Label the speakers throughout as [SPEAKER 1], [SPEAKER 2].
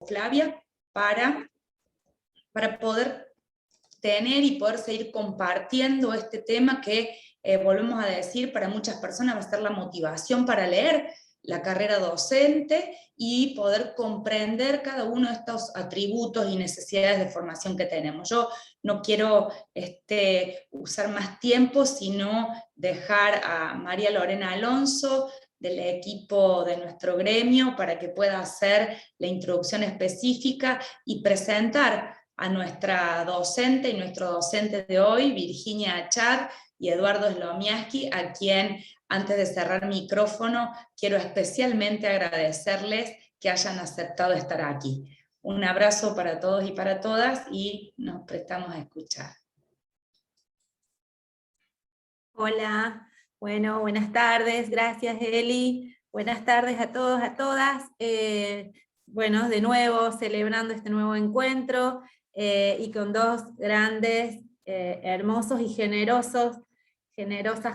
[SPEAKER 1] Flavia, para poder tener y poder seguir compartiendo este tema que, volvemos a decir, para muchas personas va a ser la motivación para leer la carrera docente y poder comprender cada uno de estos atributos y necesidades de formación que tenemos. Yo no quiero usar más tiempo, sino dejar a María Lorena Alonso, del equipo de nuestro gremio, para que pueda hacer la introducción específica y presentar a nuestra docente y nuestro docente de hoy, Virginia Achad y Eduardo Slomiaski, a quien, antes de cerrar micrófono, quiero especialmente agradecerles que hayan aceptado estar aquí. Un abrazo para todos y para todas y nos prestamos a escuchar.
[SPEAKER 2] Hola, bueno, buenas tardes, gracias Eli, buenas tardes a todos, a todas. Bueno, de nuevo celebrando este nuevo encuentro y con dos grandes, hermosos y generosas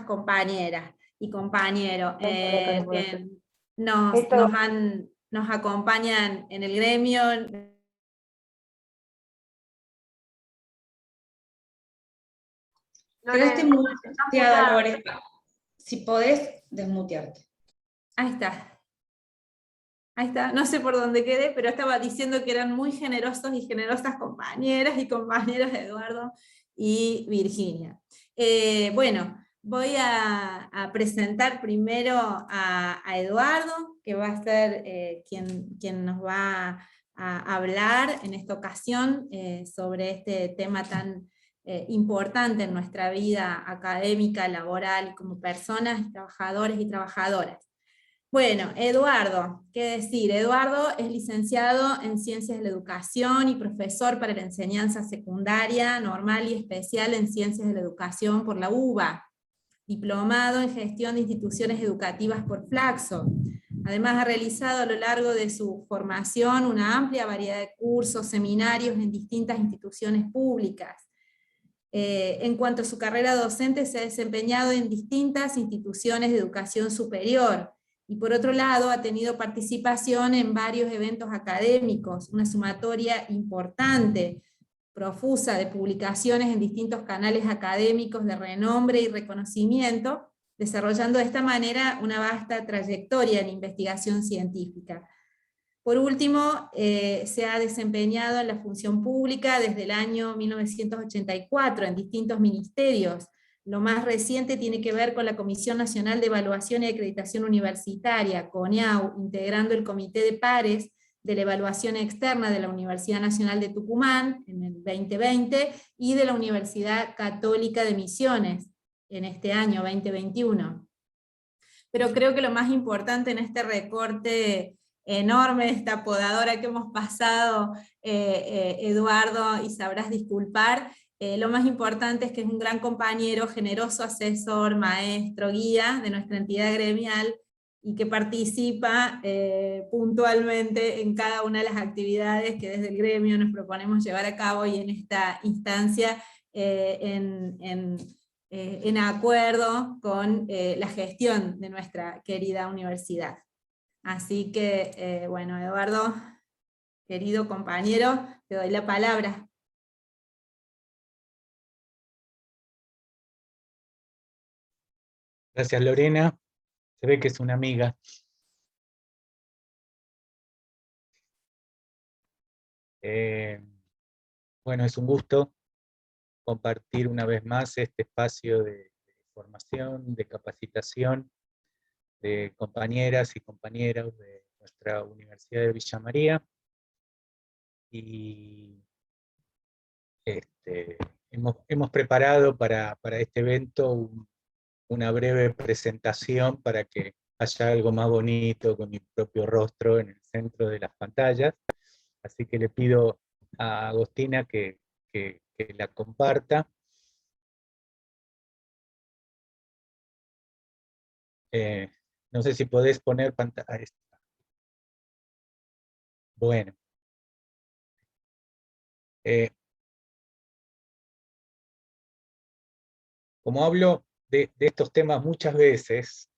[SPEAKER 2] compañeras y compañeros que nos acompañan en el gremio.
[SPEAKER 1] Quedaste muteada, Lore. Si podés, desmutearte.
[SPEAKER 2] Ahí está. Ahí está, no sé por dónde quedé, pero estaba diciendo que eran muy generosos y generosas compañeras y compañeros de Eduardo y Virginia. Bueno, voy a presentar primero a Eduardo, que va a ser quien nos va a hablar en esta ocasión sobre este tema tan importante en nuestra vida académica, laboral y como personas, trabajadores y trabajadoras. Bueno, Eduardo, ¿qué decir? Eduardo es licenciado en Ciencias de la Educación y profesor para la enseñanza secundaria, normal y especial en Ciencias de la Educación por la UBA, diplomado en Gestión de Instituciones Educativas por Flaxo. Además ha realizado a lo largo de su formación una amplia variedad de cursos, seminarios en distintas instituciones públicas. En cuanto a su carrera docente, se ha desempeñado en distintas instituciones de educación superior, y por otro lado ha tenido participación en varios eventos académicos, una sumatoria importante, profusa de publicaciones en distintos canales académicos de renombre y reconocimiento, desarrollando de esta manera una vasta trayectoria en investigación científica. Por último, se ha desempeñado en la función pública desde el año 1984 en distintos ministerios. Lo más reciente tiene que ver con la Comisión Nacional de Evaluación y Acreditación Universitaria, CONEAU, integrando el Comité de Pares de la Evaluación Externa de la Universidad Nacional de Tucumán en el 2020 y de la Universidad Católica de Misiones en este año 2021. Pero creo que lo más importante en este recorte enorme, esta podadora que hemos pasado, Eduardo, y sabrás disculpar, lo más importante es que es un gran compañero, generoso asesor, maestro, guía de nuestra entidad gremial, y que participa puntualmente en cada una de las actividades que desde el gremio nos proponemos llevar a cabo, y en esta instancia en acuerdo con la gestión de nuestra querida universidad. Así que, bueno, Eduardo, querido compañero, te doy la palabra.
[SPEAKER 3] Gracias, Lorena. Se ve que es una amiga. Bueno, es un gusto compartir una vez más este espacio de formación, de capacitación de compañeras y compañeros de nuestra Universidad de Villa María. Y hemos preparado para este evento una breve presentación para que haya algo más bonito con mi propio rostro en el centro de las pantallas. Así que le pido a Agostina que la comparta. No sé si podés poner pantalla. Bueno. Como hablo de estos temas muchas veces,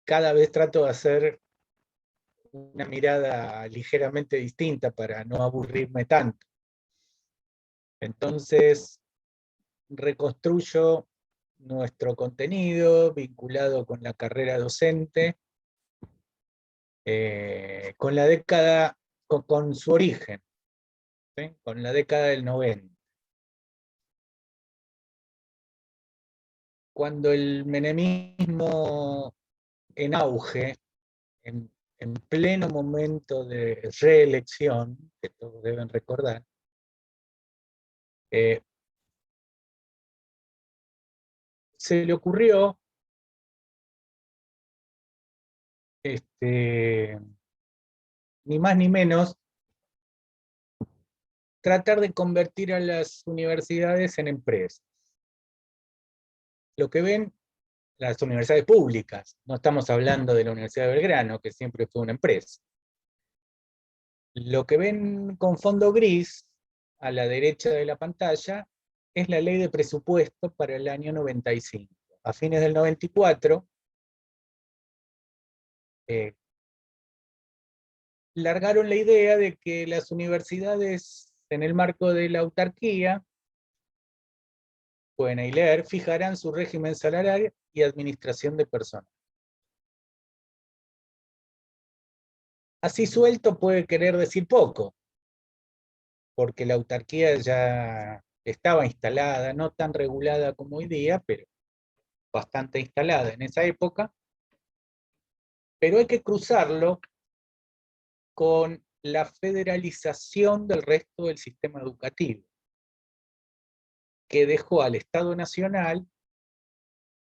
[SPEAKER 3] cada vez trato de hacer una mirada ligeramente distinta para no aburrirme tanto. Entonces, reconstruyo nuestro contenido vinculado con la carrera docente, con la década, con su origen, ¿sí? Con la década del 90. Cuando el menemismo en auge, en pleno momento de reelección, que todos deben recordar, se le ocurrió ni más ni menos tratar de convertir a las universidades en empresas. Lo que ven las universidades públicas, no estamos hablando de la Universidad de Belgrano, que siempre fue una empresa. Lo que ven con fondo gris, a la derecha de la pantalla, es la ley de presupuesto para el año 95. A fines del 94, largaron la idea de que las universidades, en el marco de la autarquía, pueden ahí leer, fijarán su régimen salarial y administración de personal. Así suelto puede querer decir poco, porque la autarquía ya estaba instalada, no tan regulada como hoy día, pero bastante instalada en esa época, pero hay que cruzarlo con la federalización del resto del sistema educativo, que dejó al Estado Nacional,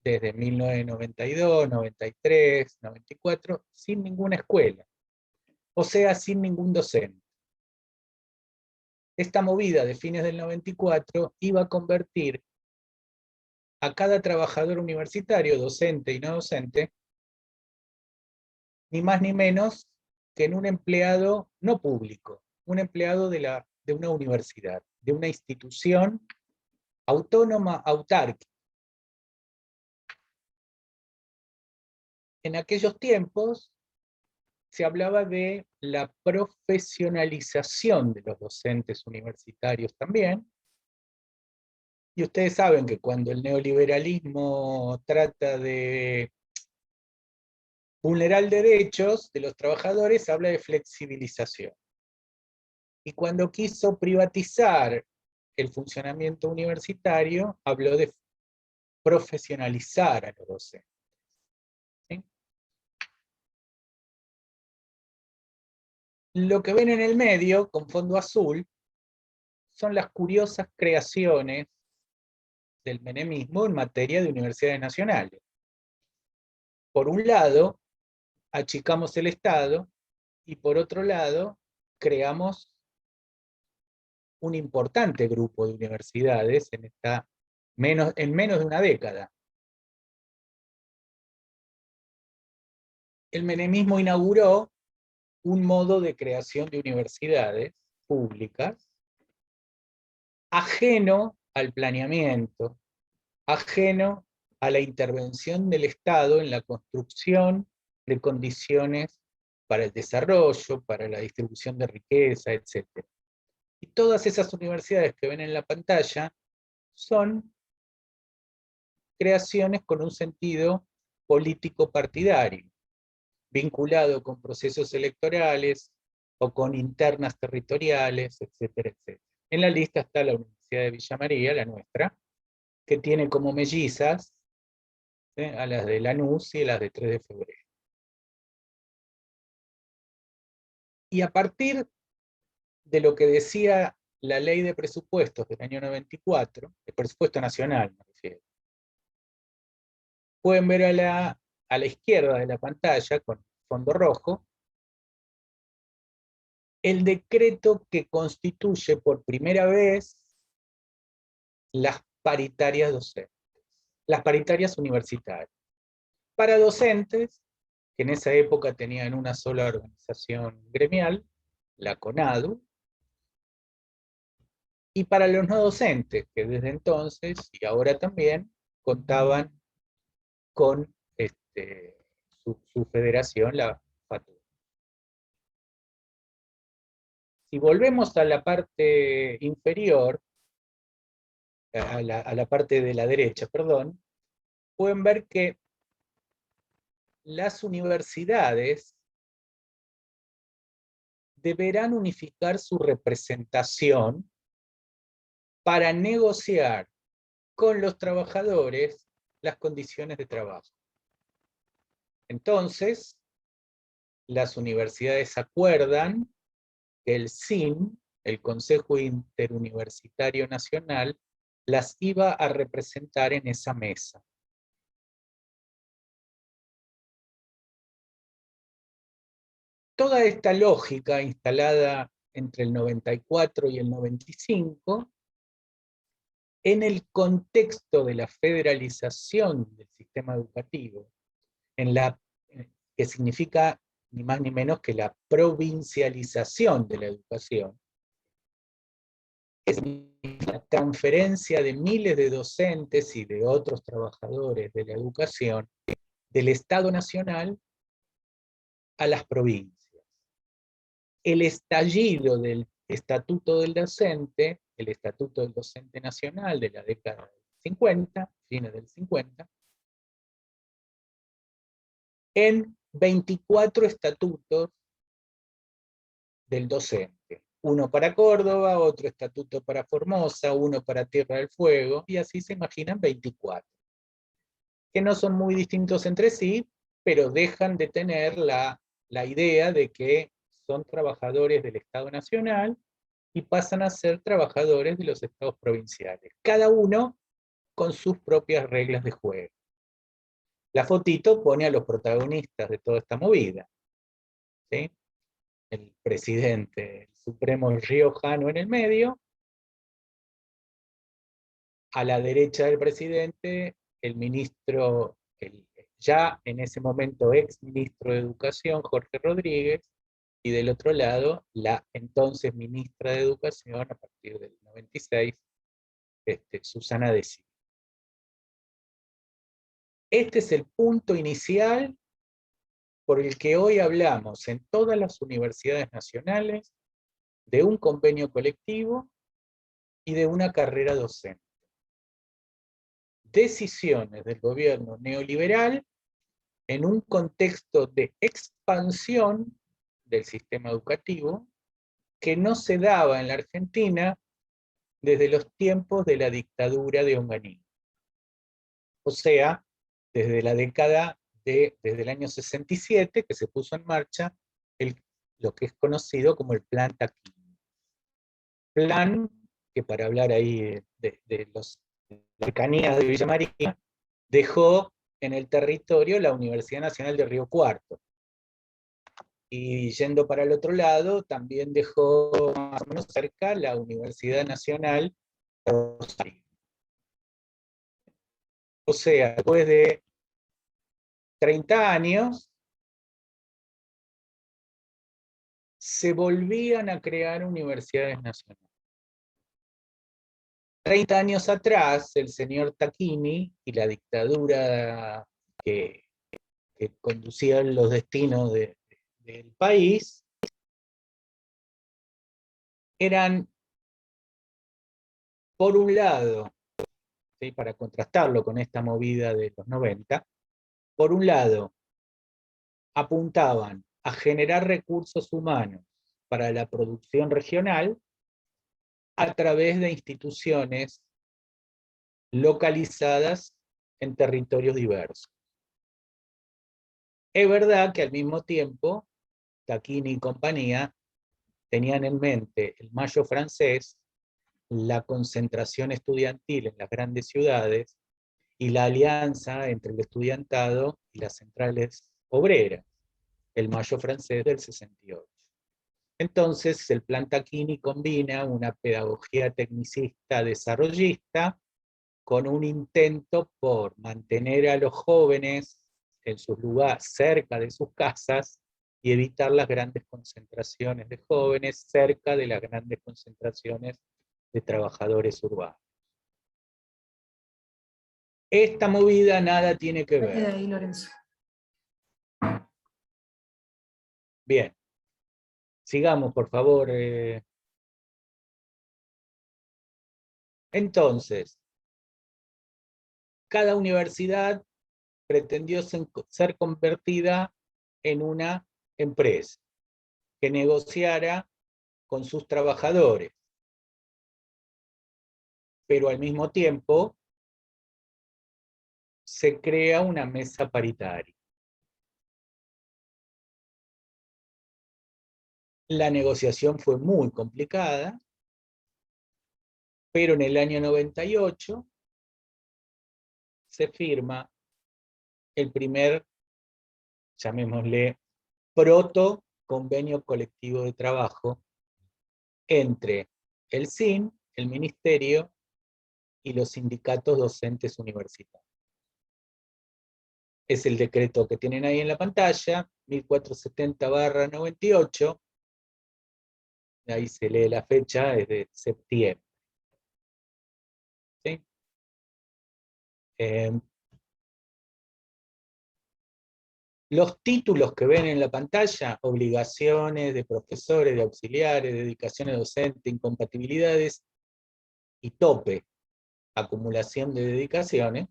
[SPEAKER 3] desde 1992, 93, 94, sin ninguna escuela, o sea, sin ningún docente. Esta movida de fines del 94 iba a convertir a cada trabajador universitario, docente y no docente, ni más ni menos que en un empleado no público, un empleado de una universidad, de una institución autónoma, autárquica. En aquellos tiempos se hablaba de la profesionalización de los docentes universitarios también, y ustedes saben que cuando el neoliberalismo trata de vulnerar derechos de los trabajadores, habla de flexibilización. Y cuando quiso privatizar el funcionamiento universitario, habló de profesionalizar a los docentes. ¿Sí? Lo que ven en el medio, con fondo azul, son las curiosas creaciones del menemismo en materia de universidades nacionales. Por un lado, achicamos el Estado, y por otro lado, creamos un importante grupo de universidades en menos de una década. El menemismo inauguró un modo de creación de universidades públicas ajeno al planeamiento, ajeno a la intervención del Estado en la construcción de condiciones para el desarrollo, para la distribución de riqueza, etc. Y todas esas universidades que ven en la pantalla son creaciones con un sentido político partidario, vinculado con procesos electorales o con internas territoriales, etcétera, etcétera. En la lista está la Universidad de Villa María, la nuestra, que tiene como mellizas a las de Lanús y a las de 3 de febrero. Y a partir de lo que decía la ley de presupuestos del año 94, el presupuesto nacional me refiero, pueden ver a la izquierda de la pantalla, con fondo rojo, el decreto que constituye por primera vez las paritarias docentes, las paritarias universitarias. Para docentes, que en esa época tenían una sola organización gremial, la CONADU, y para los no docentes, que desde entonces y ahora también contaban con su federación, la FATU. Si volvemos a la parte inferior, a la parte de la derecha, perdón, pueden ver que las universidades deberán unificar su representación para negociar con los trabajadores las condiciones de trabajo. Entonces, las universidades acuerdan que el CIN, el Consejo Interuniversitario Nacional, las iba a representar en esa mesa. Toda esta lógica instalada entre el 94 y el 95, en el contexto de la federalización del sistema educativo, que significa ni más ni menos que la provincialización de la educación, es la transferencia de miles de docentes y de otros trabajadores de la educación del Estado Nacional a las provincias. El estallido del Estatuto del Docente, el Estatuto del Docente Nacional de la década del 50, fines del 50, en 24 estatutos del docente. Uno para Córdoba, otro estatuto para Formosa, uno para Tierra del Fuego, y así se imaginan 24. Que no son muy distintos entre sí, pero dejan de tener la idea de que son trabajadores del Estado Nacional y pasan a ser trabajadores de los estados provinciales, cada uno con sus propias reglas de juego. La fotito pone a los protagonistas de toda esta movida, ¿sí? El presidente, el supremo riojano en el medio, a la derecha del presidente, el ministro, ya en ese momento ex ministro de Educación, Jorge Rodríguez, y del otro lado, la entonces ministra de Educación, a partir del 96, Susana de Silva. Este es el punto inicial por el que hoy hablamos en todas las universidades nacionales de un convenio colectivo y de una carrera docente. Decisiones del gobierno neoliberal en un contexto de expansión del sistema educativo que no se daba en la Argentina desde los tiempos de la dictadura de Onganía. O sea, desde la década desde el año 67, que se puso en marcha lo que es conocido como el Plan Taquini. Plan que, para hablar ahí de las cercanías de Villa María, dejó en el territorio la Universidad Nacional de Río Cuarto. Y yendo para el otro lado, también dejó más o menos cerca la Universidad Nacional de Rosario. O sea, después de 30 años, se volvían a crear universidades nacionales. 30 años atrás, el señor Taquini y la dictadura que conducía los destinos del país eran, por un lado, ¿sí?, para contrastarlo con esta movida de los 90, por un lado, apuntaban a generar recursos humanos para la producción regional a través de instituciones localizadas en territorios diversos. Es verdad que al mismo tiempo, Taquini y compañía tenían en mente el Mayo francés, la concentración estudiantil en las grandes ciudades y la alianza entre el estudiantado y las centrales obreras, el Mayo francés del 68. Entonces, el Plan Taquini combina una pedagogía tecnicista desarrollista con un intento por mantener a los jóvenes en sus lugares, cerca de sus casas, y evitar las grandes concentraciones de jóvenes cerca de las grandes concentraciones de trabajadores urbanos. Esta movida nada tiene que ver.
[SPEAKER 2] Queda ahí, Lorenzo.
[SPEAKER 3] Bien. Sigamos, por favor. Entonces, cada universidad pretendió ser convertida en una empresa que negociara con sus trabajadores, pero al mismo tiempo se crea una mesa paritaria. La negociación fue muy complicada, pero en el año 98 se firma el primer, llamémosle, proto convenio colectivo de trabajo entre el SIN, el Ministerio y los sindicatos docentes universitarios. Es el decreto que tienen ahí en la pantalla, 1470/98, ahí se lee la fecha, es de septiembre. ¿Sí? Los títulos que ven en la pantalla, obligaciones de profesores, de auxiliares, dedicaciones docentes, incompatibilidades y tope, acumulación de dedicaciones,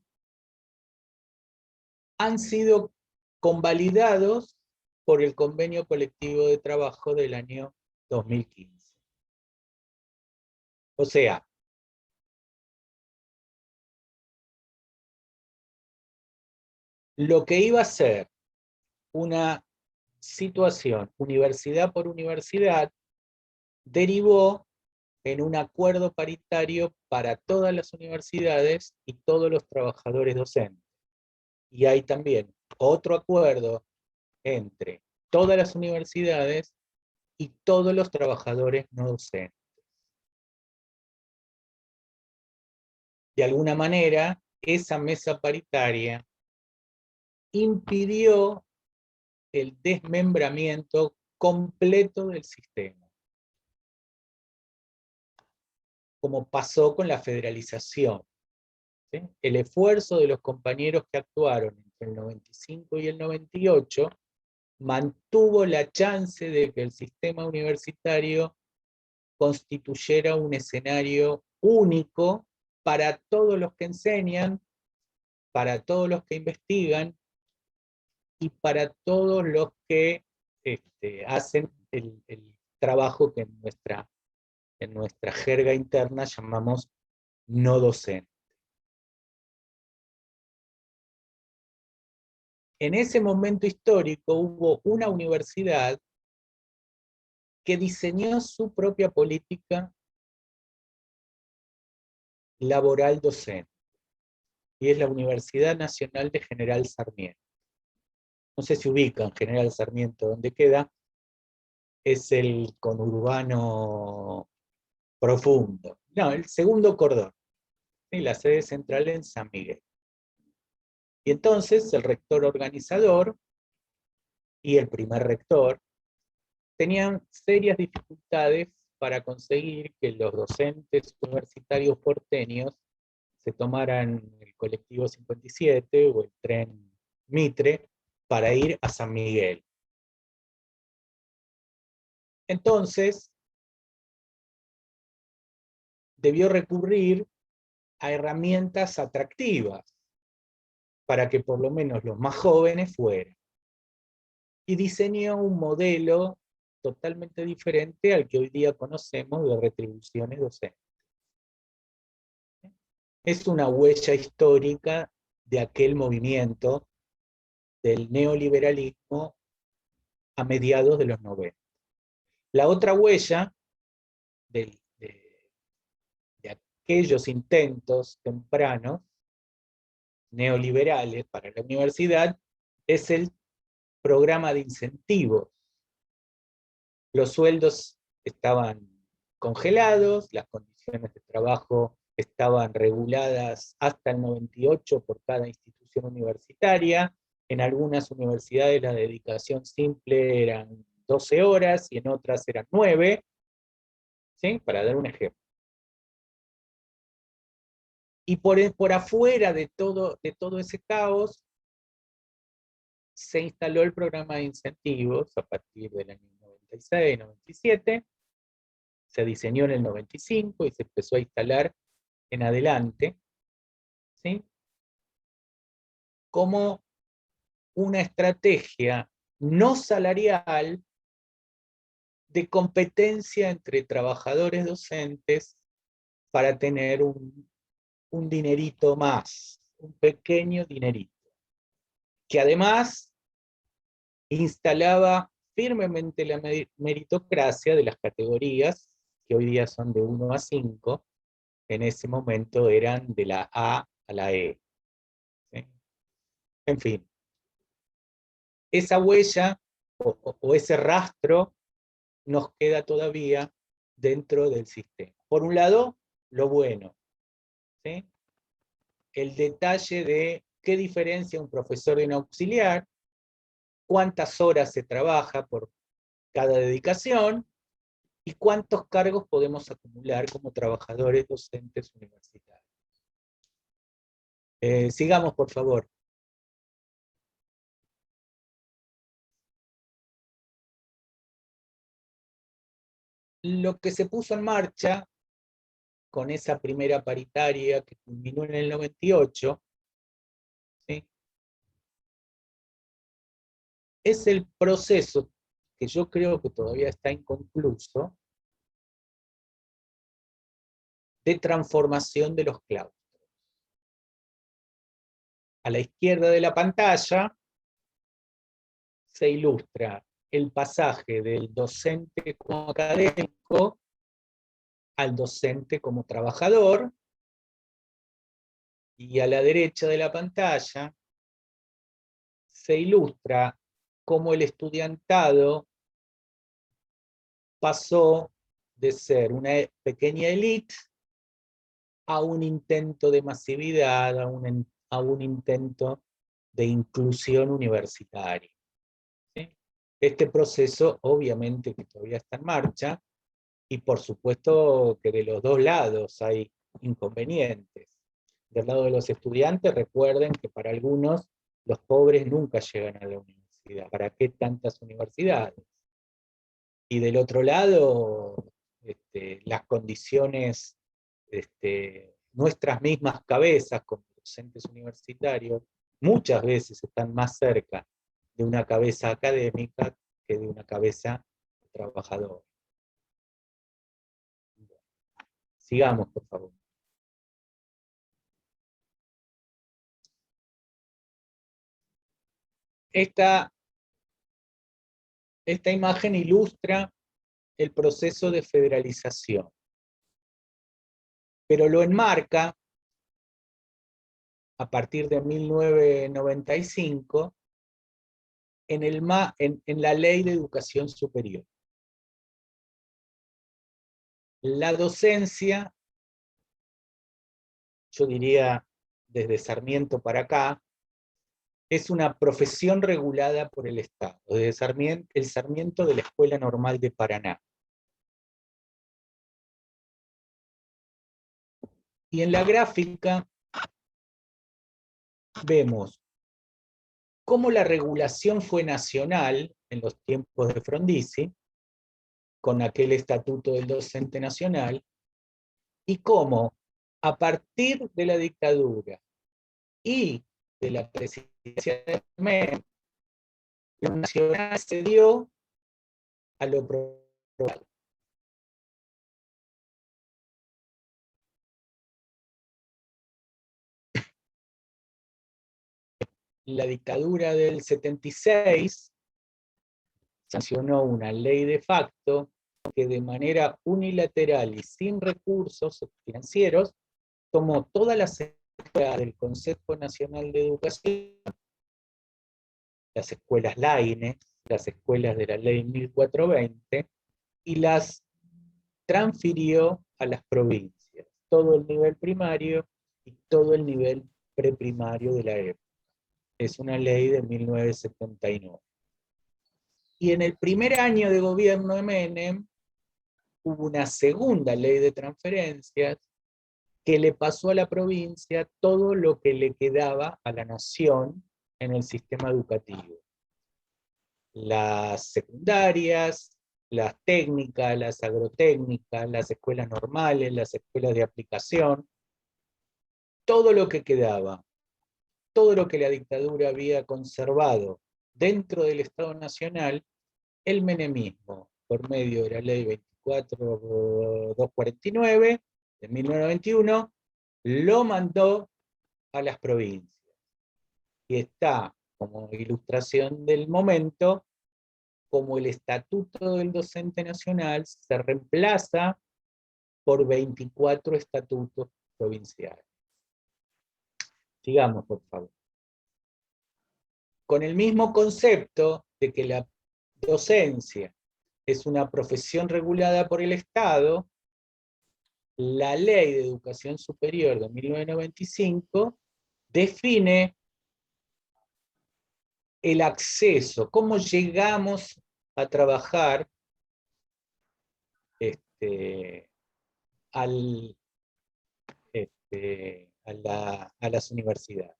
[SPEAKER 3] han sido convalidados por el convenio colectivo de trabajo del año 2015. O sea, lo que iba a ser una situación universidad por universidad derivó en un acuerdo paritario para todas las universidades y todos los trabajadores docentes. Y hay también otro acuerdo entre todas las universidades y todos los trabajadores no docentes. De alguna manera, esa mesa paritaria impidió el desmembramiento completo del sistema, como pasó con la federalización. ¿Sí? El esfuerzo de los compañeros que actuaron entre el 95 y el 98 mantuvo la chance de que el sistema universitario constituyera un escenario único para todos los que enseñan, para todos los que investigan y para todos los que hacen el trabajo que en nuestra jerga interna llamamos no docente. En ese momento histórico hubo una universidad que diseñó su propia política laboral docente, y es la Universidad Nacional de General Sarmiento. No sé si ubican General Sarmiento, ¿dónde queda? Es el conurbano profundo. No, el segundo cordón. ¿Sí? La sede central en San Miguel. Y entonces el rector organizador y el primer rector tenían serias dificultades para conseguir que los docentes universitarios porteños se tomaran el colectivo 57 o el tren Mitre para ir a San Miguel. Entonces, debió recurrir a herramientas atractivas para que por lo menos los más jóvenes fueran. Y diseñó un modelo totalmente diferente al que hoy día conocemos de retribuciones docentes. Es una huella histórica de aquel movimiento del neoliberalismo a mediados de los 90. La otra huella de aquellos intentos tempranos neoliberales para la universidad es el programa de incentivos. Los sueldos estaban congelados, las condiciones de trabajo estaban reguladas hasta el 98 por cada institución universitaria. En algunas universidades la dedicación simple eran 12 horas y en otras eran 9, ¿sí? Para dar un ejemplo. Y por afuera de todo ese caos se instaló el programa de incentivos a partir del año 96, 97, se diseñó en el 95 y se empezó a instalar en adelante, ¿sí? Como una estrategia no salarial de competencia entre trabajadores docentes para tener un dinerito más, un pequeño dinerito, que además instalaba firmemente la meritocracia de las categorías, que hoy día son de 1 a 5, en ese momento eran de la A a la E. ¿Sí? En fin, esa huella o ese rastro nos queda todavía dentro del sistema. Por un lado, lo bueno, ¿sí? El detalle de qué diferencia un profesor de un auxiliar, cuántas horas se trabaja por cada dedicación y cuántos cargos podemos acumular como trabajadores docentes universitarios. Sigamos, por favor. Lo que se puso en marcha con esa primera paritaria que culminó en el 98, ¿sí? Es el proceso que yo creo que todavía está inconcluso de transformación de los claustros. A la izquierda de la pantalla se ilustra el pasaje del docente como académico al docente como trabajador, y a la derecha de la pantalla se ilustra cómo el estudiantado pasó de ser una pequeña élite a un intento de masividad, a un intento de inclusión universitaria. ¿Sí? Este proceso obviamente que todavía está en marcha, y por supuesto que de los dos lados hay inconvenientes. Del lado de los estudiantes, recuerden que para algunos los pobres nunca llegan a la universidad. ¿Para qué tantas universidades? Y del otro lado, las condiciones, nuestras mismas cabezas como docentes universitarios, muchas veces están más cerca de una cabeza académica que de una cabeza trabajadora. Sigamos, por favor. Esta imagen ilustra el proceso de federalización, pero lo enmarca a partir de 1995 en la Ley de Educación Superior. La docencia, yo diría desde Sarmiento para acá, es una profesión regulada por el Estado, desde el Sarmiento de la Escuela Normal de Paraná. Y en la gráfica vemos cómo la regulación fue nacional en los tiempos de Frondizi, con aquel estatuto del docente nacional, y cómo a partir de la dictadura y de la presidencia de Menem, lo nacional se dio a lo provincial. La dictadura del 76 sancionó una ley de facto que de manera unilateral y sin recursos financieros tomó todas las escuelas del Consejo Nacional de Educación, las escuelas LAINE, las escuelas de la ley 1420, y las transfirió a las provincias, todo el nivel primario y todo el nivel preprimario de la época. Es una ley de 1979. Y en el primer año de gobierno de Menem hubo una segunda ley de transferencias que le pasó a la provincia todo lo que le quedaba a la nación en el sistema educativo. Las secundarias, las técnicas, las agrotécnicas, las escuelas normales, las escuelas de aplicación, todo lo que quedaba, todo lo que la dictadura había conservado dentro del Estado Nacional, el menemismo, por medio de la ley 24.249 de 1991, lo mandó a las provincias. Y está como ilustración del momento, como el Estatuto del Docente Nacional se reemplaza por 24 estatutos provinciales. Sigamos, por favor. Con el mismo concepto de que la docencia es una profesión regulada por el Estado, la Ley de Educación Superior de 1995 define el acceso, cómo llegamos a trabajar a las universidades.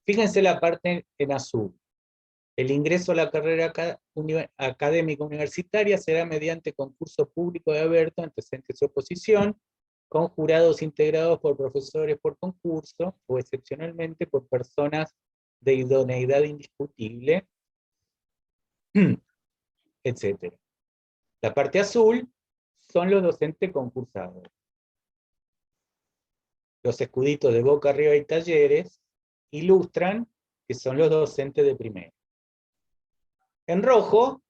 [SPEAKER 3] Fíjense la parte en azul. El ingreso a la carrera académica universitaria será mediante concurso público y abierto, antecedentes y oposición, con jurados integrados por profesores por concurso, o excepcionalmente por personas de idoneidad indiscutible, etc. La parte azul son los docentes concursados. Los escuditos de boca arriba y talleres ilustran que son los docentes de primera. En rojo,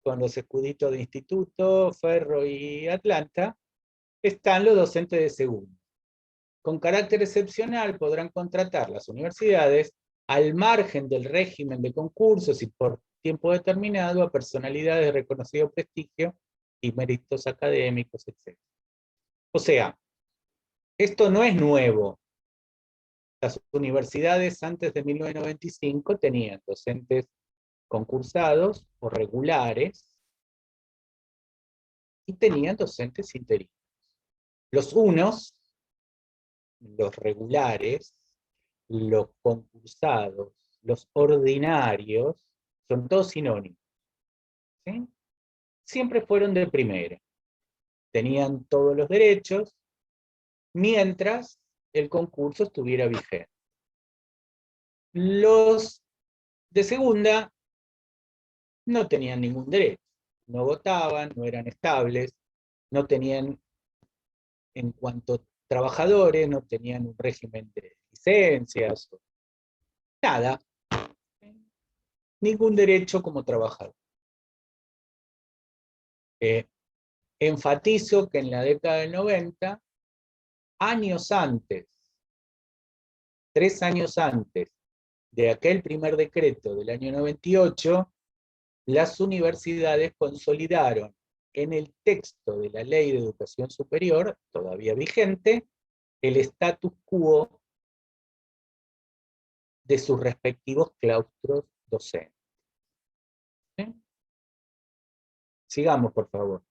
[SPEAKER 3] con los escuditos de Instituto, Ferro y Atlanta, están los docentes de segundo. Con carácter excepcional podrán contratar las universidades al margen del régimen de concursos y por tiempo determinado a personalidades de reconocido prestigio y méritos académicos, etc. O sea, esto no es nuevo. Las universidades antes de 1995 tenían docentes concursados o regulares y tenían docentes interinos. Los unos, los regulares, los concursados, los ordinarios, son todos sinónimos. ¿Sí? Siempre fueron de primera. Tenían todos los derechos, mientras el concurso estuviera vigente. Los de segunda no tenían ningún derecho. No votaban, no eran estables, no tenían, en cuanto a trabajadores, no tenían un régimen de licencias, nada. Ningún derecho como trabajador. Enfatizo que en la década del 90, años antes, 3 años antes de aquel primer decreto del año 98, las universidades consolidaron en el texto de la Ley de Educación Superior, todavía vigente, el status quo de sus respectivos claustros docentes. ¿Sí? Sigamos, por favor.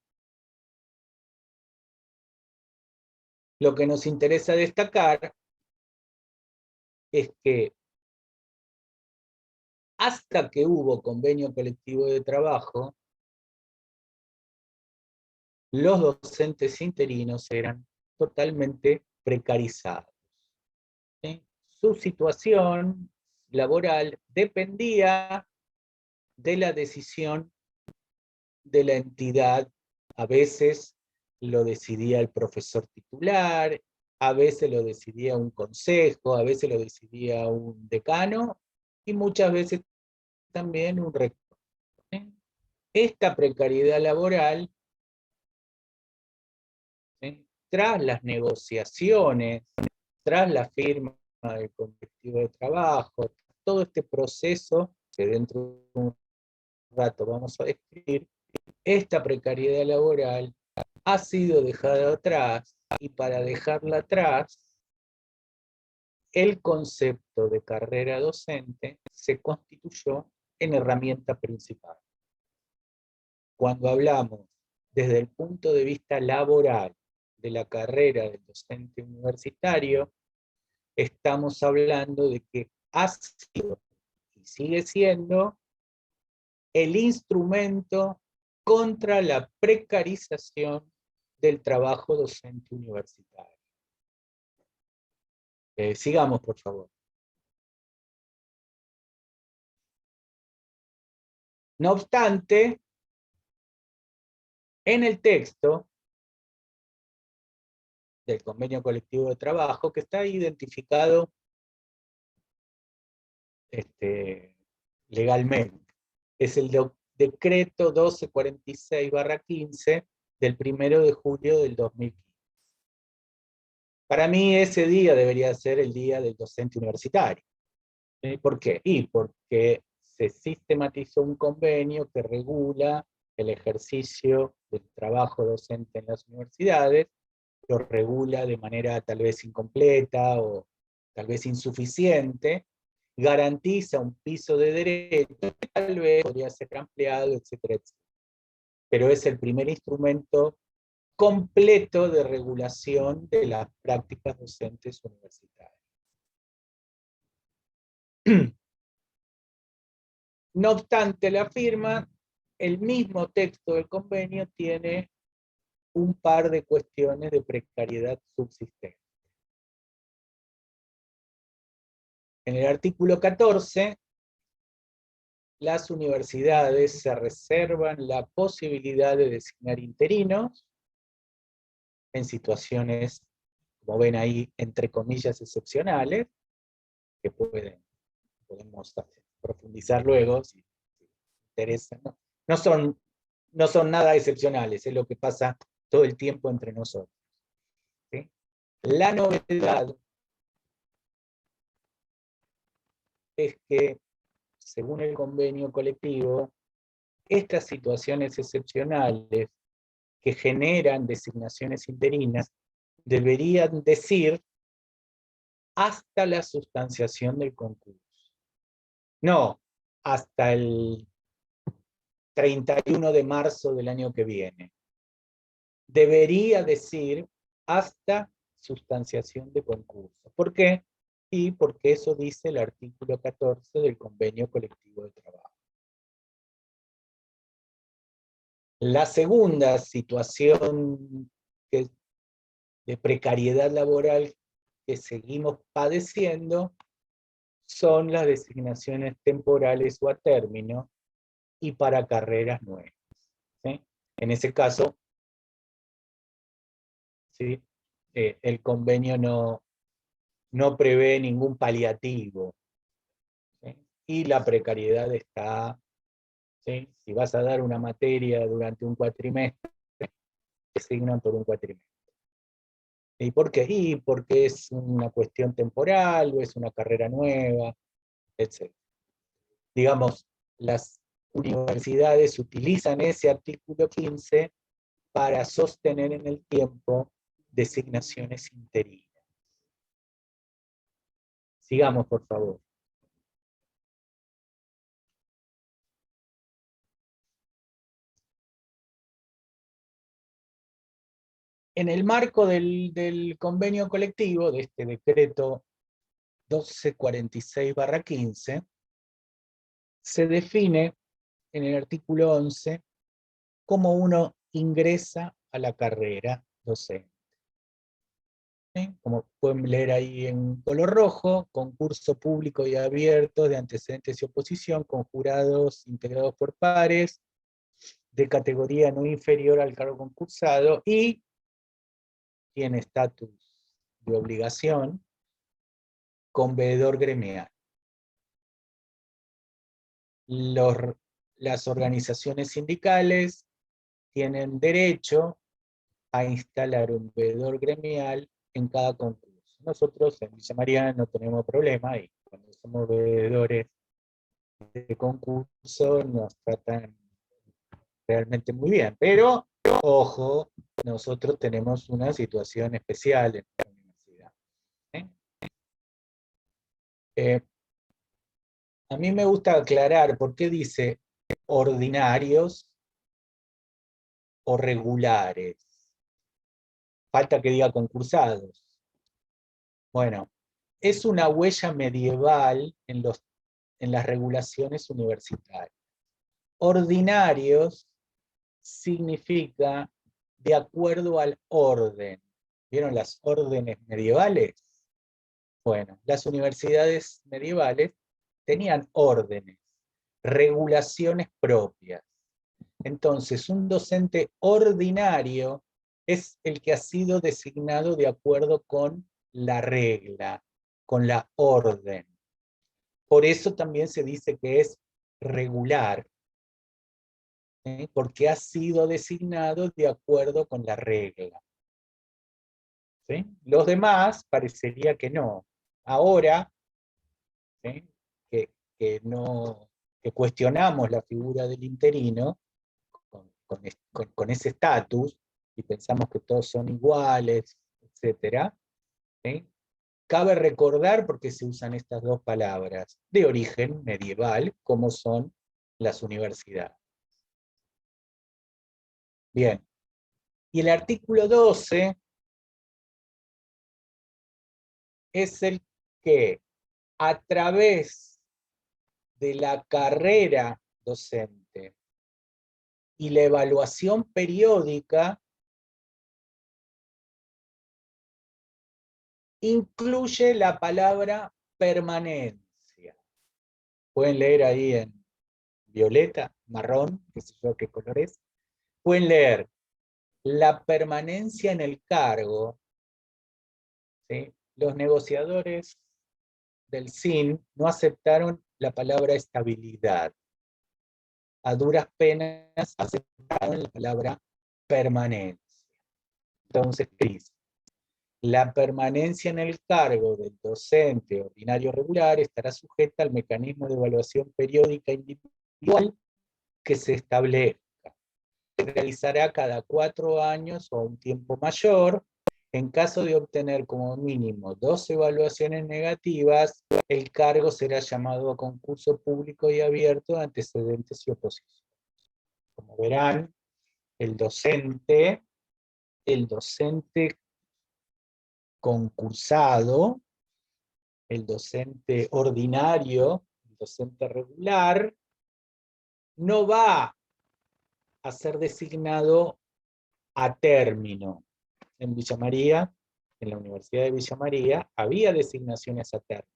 [SPEAKER 3] Lo que nos interesa destacar es que hasta que hubo convenio colectivo de trabajo, los docentes interinos eran totalmente precarizados. ¿Sí? Su situación laboral dependía de la decisión de la entidad. A veces lo decidía el profesor titular, a veces lo decidía un consejo, a veces lo decidía un decano, y muchas veces también un rector. ¿Sí? Esta precariedad laboral, ¿sí?, tras las negociaciones, tras la firma del colectivo de trabajo, todo este proceso que dentro de un rato vamos a describir, esta precariedad laboral ha sido dejada atrás, y para dejarla atrás, el concepto de carrera docente se constituyó en herramienta principal. Cuando hablamos desde el punto de vista laboral de la carrera del docente universitario, estamos hablando de que ha sido y sigue siendo el instrumento contra la precarización del trabajo docente universitario. Sigamos, por favor. No obstante, en el texto del convenio colectivo de trabajo, que está identificado legalmente, es el decreto 1246/15 del 1 de julio del 2015. Para mí ese día debería ser el día del docente universitario. ¿Por qué? Y porque se sistematizó un convenio que regula el ejercicio del trabajo docente en las universidades, lo regula de manera tal vez incompleta o tal vez insuficiente, garantiza un piso de derechos que tal vez podría ser ampliado, etcétera, etcétera. Pero es el primer instrumento completo de regulación de las prácticas docentes universitarias. No obstante la firma, el mismo texto del convenio tiene un par de cuestiones de precariedad subsistente. En el artículo 14, las universidades se reservan la posibilidad de designar interinos en situaciones, como ven ahí, entre comillas, excepcionales, que podemos profundizar luego, si interesa. No son nada excepcionales, es lo que pasa todo el tiempo entre nosotros. ¿Sí? La novedad es que, según el convenio colectivo, estas situaciones excepcionales que generan designaciones interinas deberían decir hasta la sustanciación del concurso. No, hasta el 31 de marzo del año que viene. Debería decir hasta sustanciación de concurso. ¿Por qué? Y porque eso dice el artículo 14 del convenio colectivo de trabajo. La segunda situación de precariedad laboral que seguimos padeciendo son las designaciones temporales o a término y para carreras nuevas. ¿Sí? En ese caso, ¿sí? El convenio no prevé ningún paliativo. ¿Sí? Y la precariedad está, ¿sí? Si vas a dar una materia durante un cuatrimestre, te asignan por un cuatrimestre. ¿Y por qué? Y porque es una cuestión temporal, o es una carrera nueva, etc. Digamos, las universidades utilizan ese artículo 15 para sostener en el tiempo designaciones interinas. Sigamos, por favor. En el marco del convenio colectivo, de este decreto 1246/15, se define en el artículo 11 cómo uno ingresa a la carrera docente. ¿Sí? Como pueden leer ahí en color rojo, concurso público y abierto de antecedentes y oposición con jurados integrados por pares, de categoría no inferior al cargo concursado y tiene estatus de obligación con veedor gremial. Las organizaciones sindicales tienen derecho a instalar un veedor gremial en cada concurso. Nosotros en Villa María no tenemos problema y cuando somos veedores de concurso nos tratan realmente muy bien. Pero, ojo, nosotros tenemos una situación especial en la universidad. A mí me gusta aclarar por qué dice ordinarios o regulares. Falta que diga concursados. Bueno, es una huella medieval en las regulaciones universitarias. Ordinarios significa de acuerdo al orden. ¿Vieron las órdenes medievales? Bueno, las universidades medievales tenían órdenes, regulaciones propias. Entonces, un docente ordinario es el que ha sido designado de acuerdo con la regla, con la orden. Por eso también se dice que es regular, porque ha sido designado de acuerdo con la regla. ¿Sí? Los demás parecería que no. Ahora, ¿sí? que cuestionamos la figura del interino con ese estatus y pensamos que todos son iguales, etc. ¿Sí? Cabe recordar por qué se usan estas dos palabras de origen medieval, como son las universidades. Bien, y el artículo 12 es el que a través de la carrera docente y la evaluación periódica incluye la palabra permanencia. Pueden leer ahí en violeta, marrón, qué sé yo qué color es. Pueden leer la permanencia en el cargo. ¿Sí? Los negociadores del SIN no aceptaron la palabra estabilidad. A duras penas aceptaron la palabra permanencia. Entonces, Cris, la permanencia en el cargo del docente ordinario regular estará sujeta al mecanismo de evaluación periódica individual que se establezca. Se realizará cada 4 años o un tiempo mayor. En caso de obtener como mínimo 2 evaluaciones negativas, el cargo será llamado a concurso público y abierto de antecedentes y oposición. Como verán, el docente concursado, el docente ordinario, el docente regular, no va a ser designado a término. En Villa María, en la Universidad de Villa María, había designaciones a término.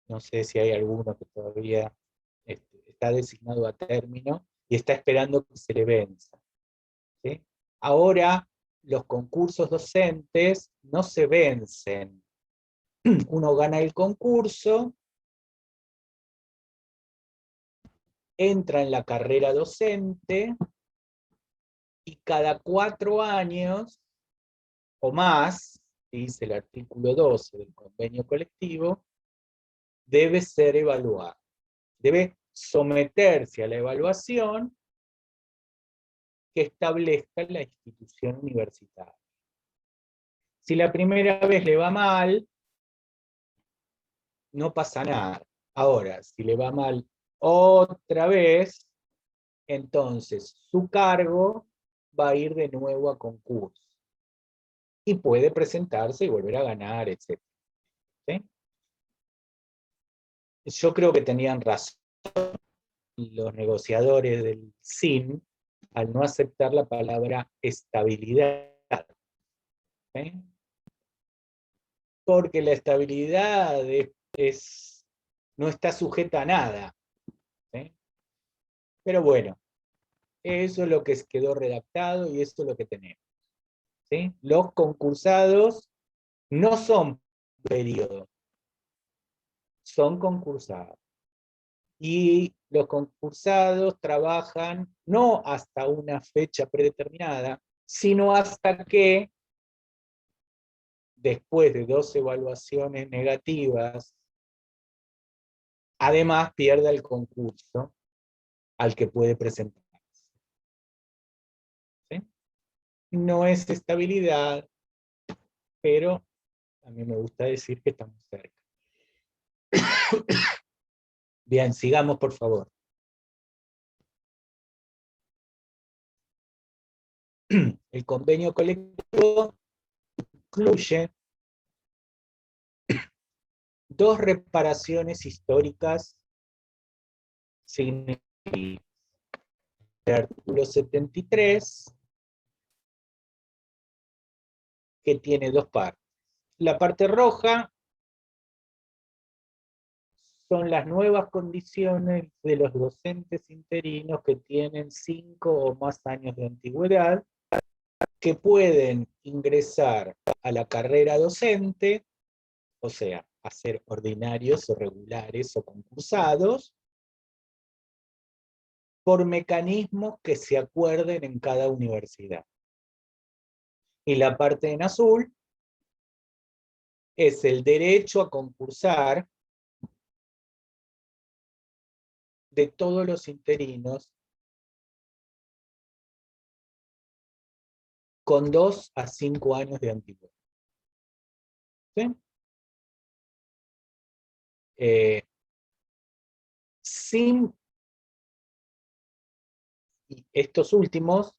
[SPEAKER 3] No sé si hay alguno que todavía está designado a término y está esperando que se le venza. ¿Sí? Ahora, los concursos docentes no se vencen. Uno gana el concurso, entra en la carrera docente y cada 4 años o más, dice el artículo 12 del convenio colectivo, debe ser evaluado. Debe someterse a la evaluación que establezca la institución universitaria. Si la primera vez le va mal, no pasa nada. Ahora, si le va mal otra vez, entonces su cargo va a ir de nuevo a concurso. Y puede presentarse y volver a ganar, etc. ¿Sí? Yo creo que tenían razón los negociadores del SIN al no aceptar la palabra estabilidad. ¿Sí? Porque la estabilidad no está sujeta a nada. ¿Sí? Pero bueno, eso es lo que quedó redactado y eso es lo que tenemos. ¿Sí? Los concursados no son periodos, son concursados. Y los concursados trabajan no hasta una fecha predeterminada, sino hasta que, después de 2 evaluaciones negativas, además pierda el concurso al que puede presentarse. ¿Sí? No es estabilidad, pero a mí me gusta decir que estamos cerca. Bien, sigamos por favor. El convenio colectivo incluye 2 reparaciones históricas significativas. el artículo 73, que tiene dos partes. La parte roja son las nuevas condiciones de los docentes interinos que tienen 5 o más años de antigüedad, que pueden ingresar a la carrera docente, o sea, a ser ordinarios o regulares o concursados, por mecanismos que se acuerden en cada universidad. Y la parte en azul es el derecho a concursar de todos los interinos con 2 a 5 años de antigüedad. ¿Sí? Sin estos últimos,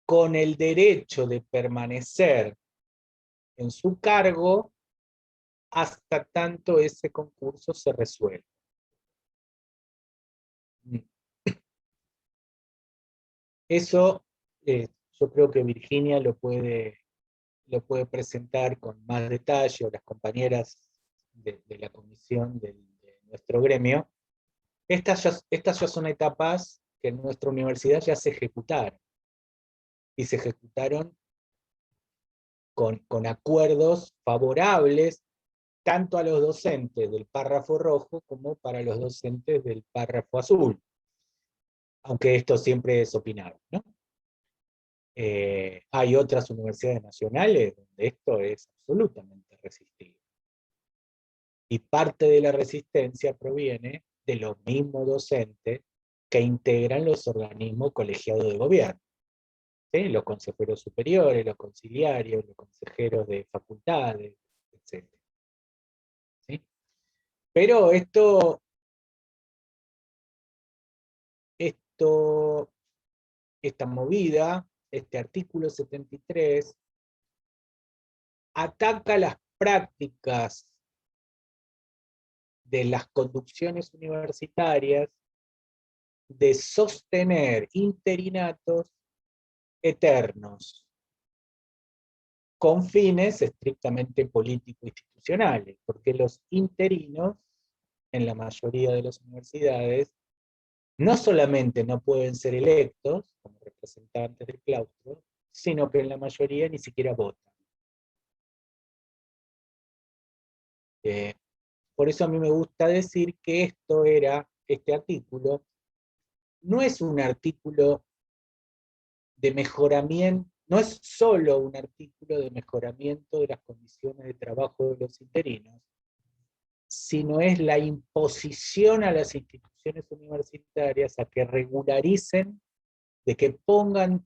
[SPEAKER 3] con el derecho de permanecer en su cargo hasta tanto ese concurso se resuelva. Eso yo creo que Virginia lo puede presentar con más detalle, o las compañeras de la comisión de nuestro gremio. Estas ya son etapas que en nuestra universidad ya se ejecutaron. Y se ejecutaron con acuerdos favorables tanto a los docentes del párrafo rojo como para los docentes del párrafo azul. Aunque esto siempre es opinado, ¿no? Hay otras universidades nacionales donde esto es absolutamente resistido. Y parte de la resistencia proviene de los mismos docentes que integran los organismos colegiados de gobierno. ¿Sí? Los consejeros superiores, los conciliarios, los consejeros de facultades, etc. ¿Sí? Pero esta movida, este artículo 73, ataca las prácticas de las conducciones universitarias de sostener interinatos eternos, con fines estrictamente político-institucionales, porque los interinos, en la mayoría de las universidades, no solamente no pueden ser electos como representantes del claustro, sino que en la mayoría ni siquiera votan. Por eso a mí me gusta decir que este artículo, no es un artículo de mejoramiento, no es solo un artículo de mejoramiento de las condiciones de trabajo de los interinos, sino es la imposición a las instituciones universitarias a que regularicen, de que pongan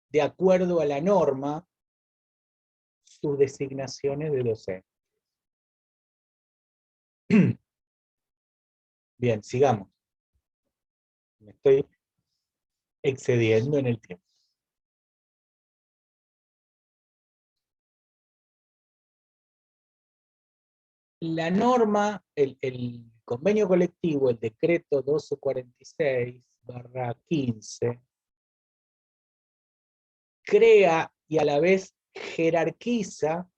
[SPEAKER 3] de acuerdo a la norma sus designaciones de docentes. Bien, sigamos. Me estoy excediendo en el tiempo. La norma, el convenio colectivo, el decreto 1246/15, crea y a la vez jerarquiza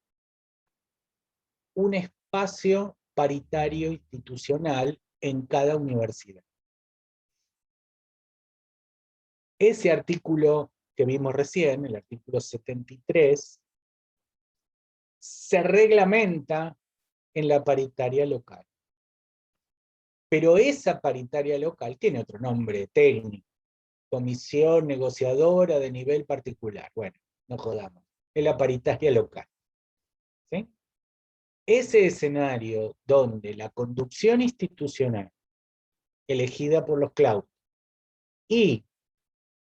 [SPEAKER 3] un espacio paritario institucional en cada universidad. Ese artículo que vimos recién, el artículo 73, se reglamenta en la paritaria local. Pero esa paritaria local tiene otro nombre técnico: comisión negociadora de nivel particular. Bueno, no jodamos, es la paritaria local. ¿Sí? Ese escenario donde la conducción institucional elegida por los claustros y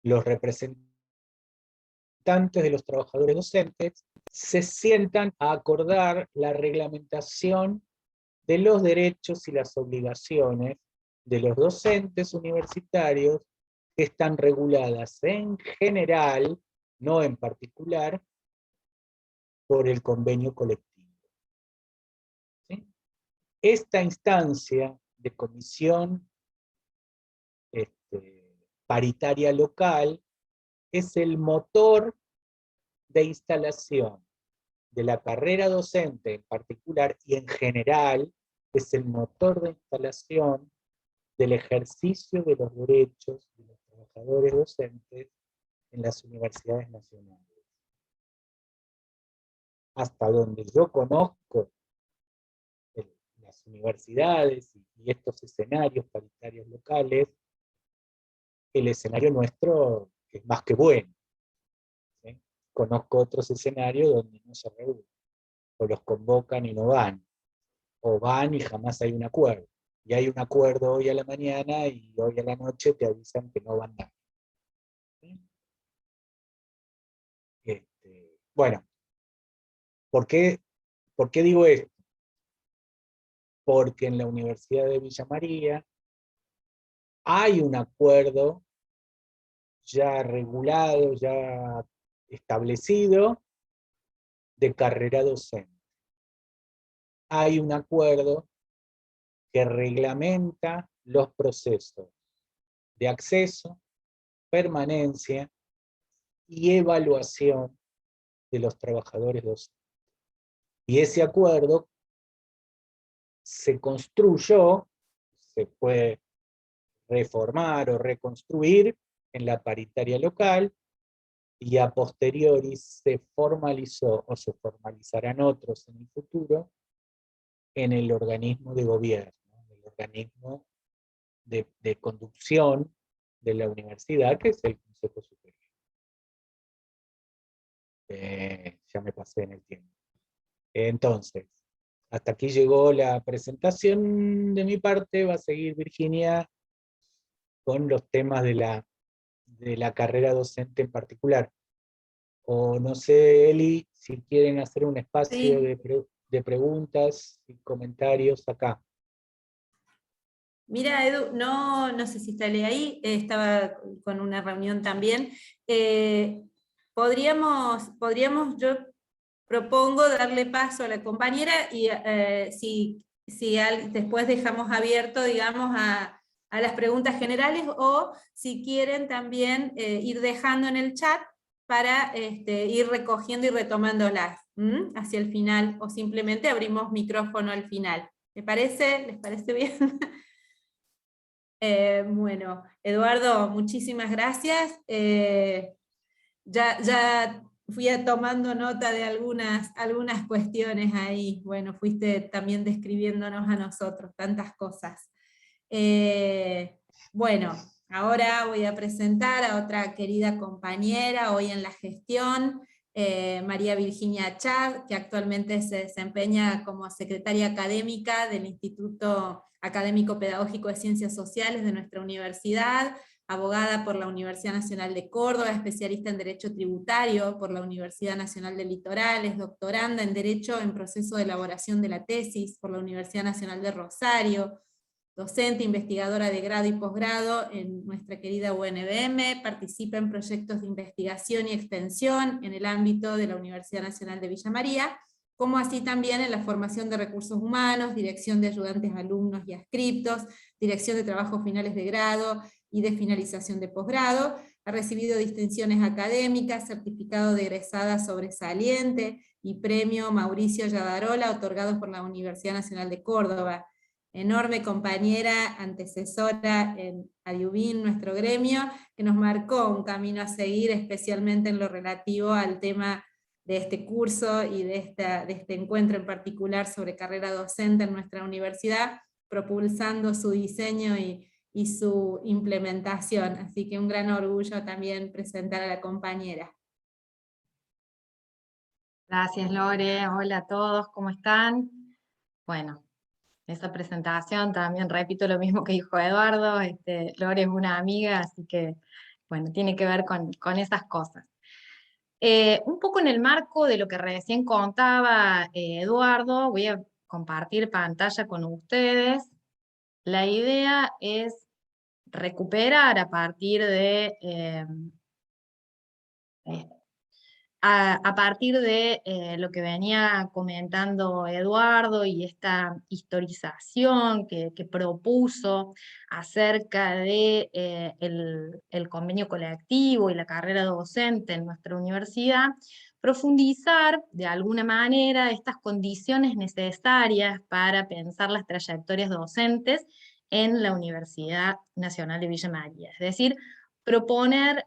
[SPEAKER 3] los representantes de los trabajadores docentes se sientan a acordar la reglamentación de los derechos y las obligaciones de los docentes universitarios, que están reguladas en general, no en particular, por el convenio colectivo. ¿Sí? Esta instancia de comisión paritaria local es el motor de instalación de la carrera docente en particular y en general es el motor de instalación del ejercicio de los derechos de los trabajadores docentes en las universidades nacionales. Hasta donde yo conozco las universidades y estos escenarios paritarios locales, el escenario nuestro es más que bueno. ¿Sí? Conozco otros escenarios donde no se reúnen, o los convocan y no van, o van y jamás hay un acuerdo. Y hay un acuerdo hoy a la mañana y hoy a la noche te avisan que no van a. ¿Sí? Bueno, ¿por qué digo esto? Porque en la Universidad de Villa María hay un acuerdo ya regulado, ya establecido, de carrera docente. Hay un acuerdo que reglamenta los procesos de acceso, permanencia y evaluación de los trabajadores docentes. Y ese acuerdo se construyó, se puede reformar o reconstruir en la paritaria local, y a posteriori se formalizó o se formalizarán otros en el futuro en el organismo de gobierno, en el organismo de conducción de la universidad, que es el Consejo Superior. Ya me pasé en el tiempo. Entonces, hasta aquí llegó la presentación de mi parte. Va a seguir Virginia con los temas de la carrera docente en particular. O no sé, Eli, si quieren hacer un espacio
[SPEAKER 2] Sí.
[SPEAKER 3] de preguntas y comentarios acá.
[SPEAKER 2] Mira, Edu, no sé si está ahí, estaba con una reunión también. Podríamos, yo propongo darle paso a la compañera y después dejamos abierto, digamos, a las preguntas generales, o si quieren también ir dejando en el chat para ir recogiendo y retomándolas hacia el final, o simplemente abrimos micrófono al final. ¿Les parece bien? Bueno, Eduardo, muchísimas gracias. Ya fui tomando nota de algunas cuestiones ahí. Bueno, fuiste también describiéndonos a nosotros tantas cosas. Bueno, ahora voy a presentar a otra querida compañera hoy en la gestión, María Virginia Chad, que actualmente se desempeña como secretaria académica del Instituto Académico Pedagógico de Ciencias Sociales de nuestra universidad, abogada por la Universidad Nacional de Córdoba, especialista en Derecho Tributario por la Universidad Nacional del Litoral, es doctoranda en Derecho en proceso de elaboración de la tesis por la Universidad Nacional de Rosario, docente, investigadora de grado y posgrado en nuestra querida UNBM, participa en proyectos de investigación y extensión en el ámbito de la Universidad Nacional de Villa María, como así también en la formación de recursos humanos, dirección de ayudantes alumnos y adscriptos, dirección de trabajos finales de grado y de finalización de posgrado. Ha recibido distinciones académicas, certificado de egresada sobresaliente y premio Mauricio Yadarola, otorgados por la Universidad Nacional de Córdoba. Enorme compañera, antecesora en Adiubín, nuestro gremio, que nos marcó un camino a seguir, especialmente en lo relativo al tema de este curso y de este encuentro en particular sobre carrera docente en nuestra universidad, propulsando su diseño y su implementación. Así que un gran orgullo también presentar a la compañera.
[SPEAKER 4] Gracias, Lore. Hola a todos, ¿cómo están? Bueno, esa presentación también repito lo mismo que dijo Eduardo. Lore es una amiga, así que, bueno, tiene que ver con esas cosas. Un poco en el marco de lo que recién contaba Eduardo, voy a compartir pantalla con ustedes. La idea es recuperar a partir de a partir de lo que venía comentando Eduardo y esta historización que propuso acerca de el convenio colectivo y la carrera docente en nuestra universidad, profundizar de alguna manera estas condiciones necesarias para pensar las trayectorias docentes en la Universidad Nacional de Villa María. Es decir, proponer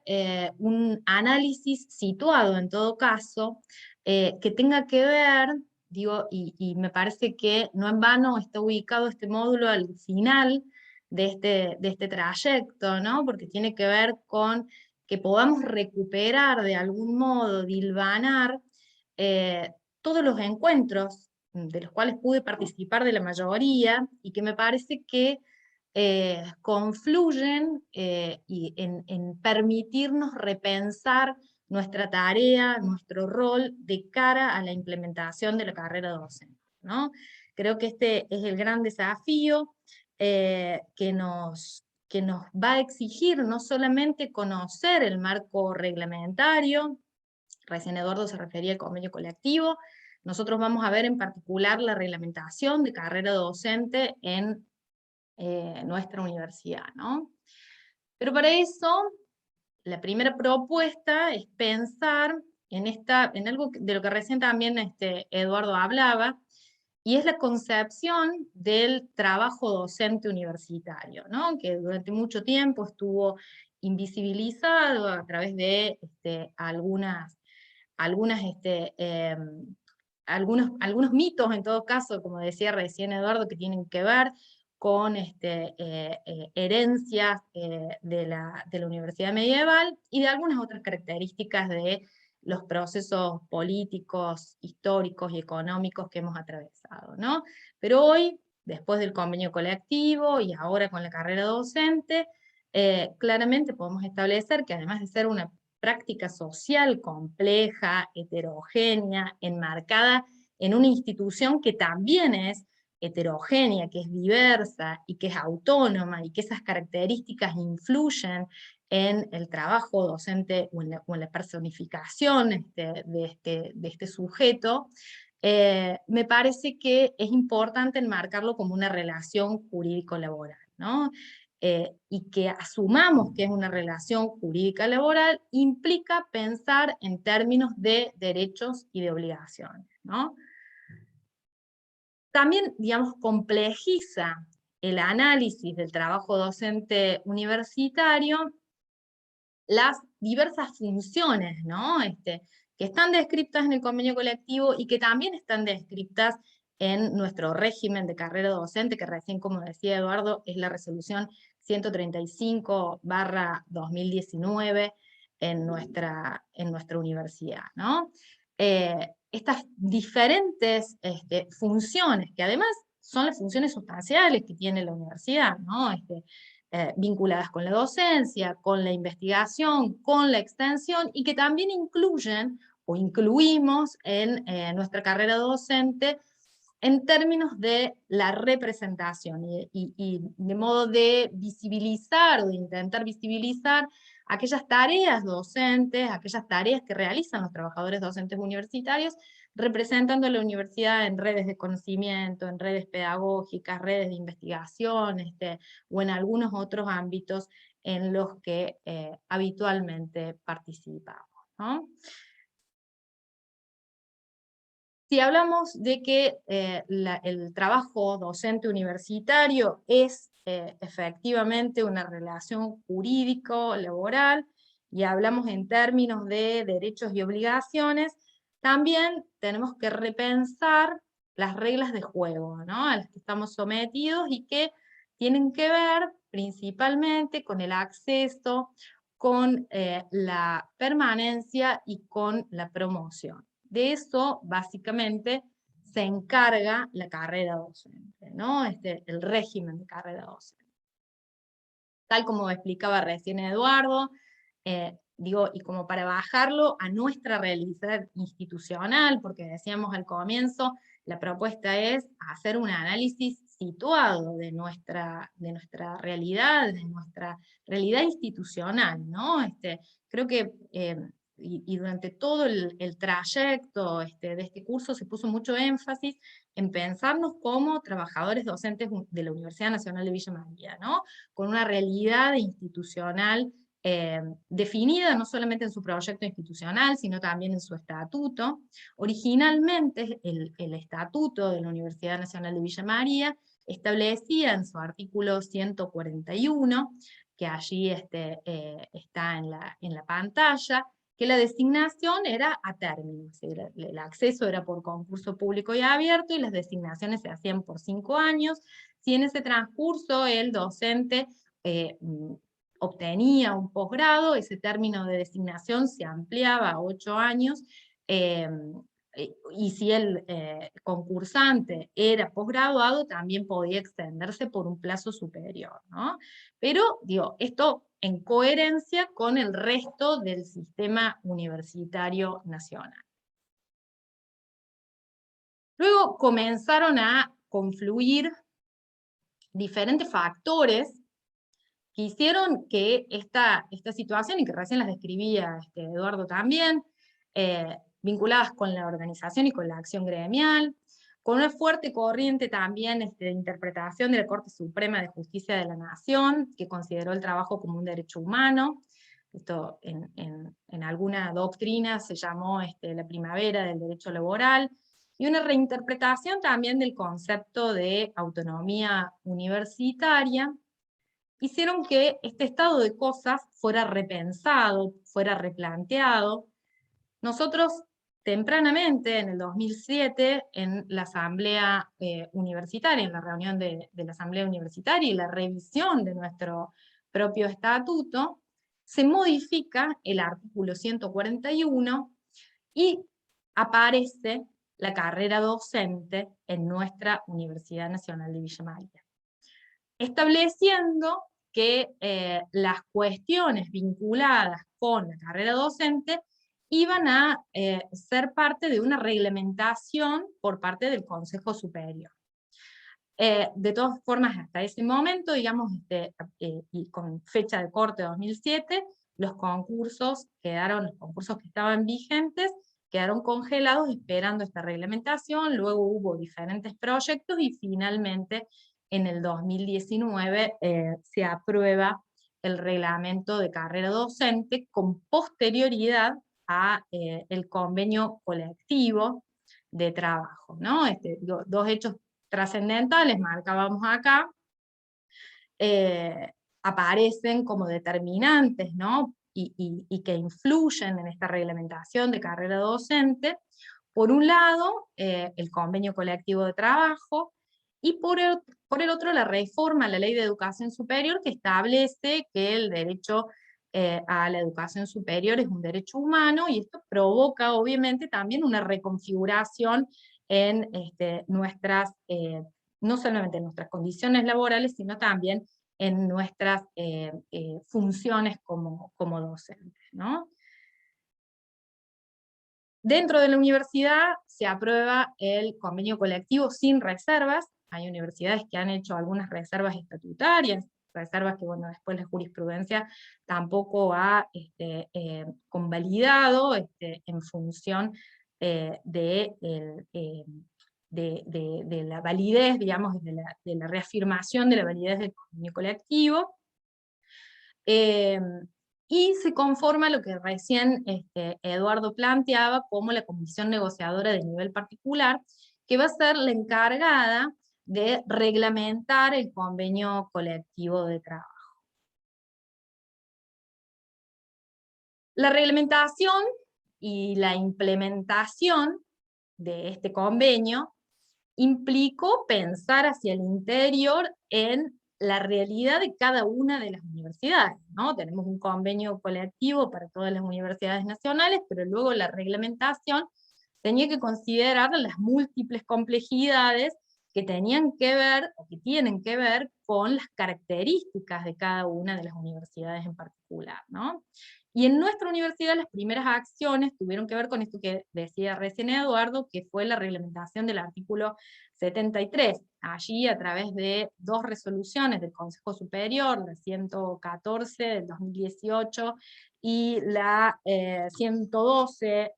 [SPEAKER 4] un análisis situado en todo caso, que tenga que ver, digo, y me parece que no en vano está ubicado este módulo al final de este trayecto, ¿no? Porque tiene que ver con que podamos recuperar de algún modo, dilvanar todos los encuentros de los cuales pude participar de la mayoría, y que me parece que confluyen en permitirnos repensar nuestra tarea, nuestro rol de cara a la implementación de la carrera docente, ¿no? Creo que este es el gran desafío que nos va a exigir no solamente conocer el marco reglamentario, recién Eduardo se refería al convenio colectivo, nosotros vamos a ver en particular la reglamentación de carrera docente en nuestra universidad, ¿no? Pero para eso, la primera propuesta es pensar en algo de lo que recién también Eduardo hablaba, y es la concepción del trabajo docente universitario, ¿no? Que durante mucho tiempo estuvo invisibilizado a través de algunos mitos, en todo caso, como decía recién Eduardo, que tienen que ver con herencias de la universidad medieval y de algunas otras características de los procesos políticos, históricos y económicos que hemos atravesado, ¿no? Pero hoy, después del convenio colectivo y ahora con la carrera docente, claramente podemos establecer que además de ser una práctica social compleja, heterogénea, enmarcada en una institución que también es heterogénea, que es diversa y que es autónoma, y que esas características influyen en el trabajo docente o en la personificación de este sujeto, me parece que es importante enmarcarlo como una relación jurídico-laboral, ¿no? Y que asumamos que es una relación jurídica laboral implica pensar en términos de derechos y de obligaciones, ¿no? También, digamos, complejiza el análisis del trabajo docente universitario las diversas funciones, ¿no? Que están descritas en el convenio colectivo y que también están descritas en nuestro régimen de carrera docente, que recién, como decía Eduardo, es la resolución 135/2019 en nuestra universidad, ¿no? Estas diferentes funciones, que además son las funciones sustanciales que tiene la universidad, ¿no? Vinculadas con la docencia, con la investigación, con la extensión, y que también incluyen o incluimos en nuestra carrera docente en términos de la representación y de modo de visibilizar o de intentar visibilizar aquellas tareas docentes, aquellas tareas que realizan los trabajadores docentes universitarios, representando a la universidad en redes de conocimiento, en redes pedagógicas, redes de investigación, o en algunos otros ámbitos en los que habitualmente participamos, ¿no? Si hablamos de que el trabajo docente universitario es efectivamente una relación jurídico-laboral, y hablamos en términos de derechos y obligaciones, también tenemos que repensar las reglas de juego, ¿no?, a las que estamos sometidos y que tienen que ver principalmente con el acceso, con la permanencia y con la promoción. De eso, básicamente, se encarga la carrera docente, ¿no? El régimen de carrera docente. Tal como explicaba recién Eduardo, digo, y como para bajarlo a nuestra realidad institucional, porque decíamos al comienzo, la propuesta es hacer un análisis situado de nuestra realidad, de nuestra realidad institucional, ¿no? Creo que y durante todo el trayecto de este curso se puso mucho énfasis en pensarnos como trabajadores docentes de la Universidad Nacional de Villa María, ¿no? Con una realidad institucional definida no solamente en su proyecto institucional, sino también en su estatuto. Originalmente el estatuto de la Universidad Nacional de Villa María establecía en su artículo 141, que allí está en la pantalla, que la designación era a término, el acceso era por concurso público y abierto, y las designaciones se hacían por 5 años. Si en ese transcurso el docente obtenía un posgrado, ese término de designación se ampliaba a 8 años, y si el concursante era posgraduado, también podía extenderse por un plazo superior, ¿no? Pero, digo, esto en coherencia con el resto del sistema universitario nacional. Luego comenzaron a confluir diferentes factores que hicieron que esta situación, y que recién las describía Eduardo también, vinculadas con la organización y con la acción gremial, con una fuerte corriente también de interpretación de la Corte Suprema de Justicia de la Nación, que consideró el trabajo como un derecho humano. Esto en alguna doctrina se llamó la primavera del derecho laboral, y una reinterpretación también del concepto de autonomía universitaria, hicieron que este estado de cosas fuera repensado, fuera replanteado. Nosotros tempranamente, en el 2007, en la Asamblea Universitaria, en la reunión de la Asamblea Universitaria y la revisión de nuestro propio estatuto, se modifica el artículo 141 y aparece la carrera docente en nuestra Universidad Nacional de Villa María, estableciendo que las cuestiones vinculadas con la carrera docente iban a ser parte de una reglamentación por parte del Consejo Superior. De todas formas, hasta ese momento, digamos, y con fecha de corte 2007, los concursos que estaban vigentes quedaron congelados esperando esta reglamentación. Luego hubo diferentes proyectos y finalmente en el 2019 se aprueba el reglamento de carrera docente con posterioridad a el convenio colectivo de trabajo, ¿no? Dos hechos trascendentales marcábamos acá, aparecen como determinantes, ¿no? Y que influyen en esta reglamentación de carrera docente. Por un lado, el convenio colectivo de trabajo, y por el otro, la reforma a la Ley de Educación Superior, que establece que el derecho a la educación superior es un derecho humano, y esto provoca obviamente también una reconfiguración en nuestras, no solamente en nuestras condiciones laborales, sino también en nuestras funciones como docentes, ¿no? Dentro de la universidad se aprueba el convenio colectivo sin reservas. Hay universidades que han hecho algunas reservas estatutarias, reservas que, bueno, después la jurisprudencia tampoco ha convalidado en función de la validez, digamos, de la reafirmación de la validez del convenio colectivo. Y se conforma lo que recién Eduardo planteaba como la comisión negociadora de nivel particular, que va a ser la encargada de reglamentar el convenio colectivo de trabajo. La reglamentación y la implementación de este convenio implicó pensar hacia el interior en la realidad de cada una de las universidades, ¿no? Tenemos un convenio colectivo para todas las universidades nacionales, pero luego la reglamentación tenía que considerar las múltiples complejidades que tenían que ver, o que tienen que ver, con las características de cada una de las universidades en particular, ¿no? Y en nuestra universidad las primeras acciones tuvieron que ver con esto que decía recién Eduardo, que fue la reglamentación del artículo 73. allí a través de 2 resoluciones del Consejo Superior, la 114 del 2018 y la 112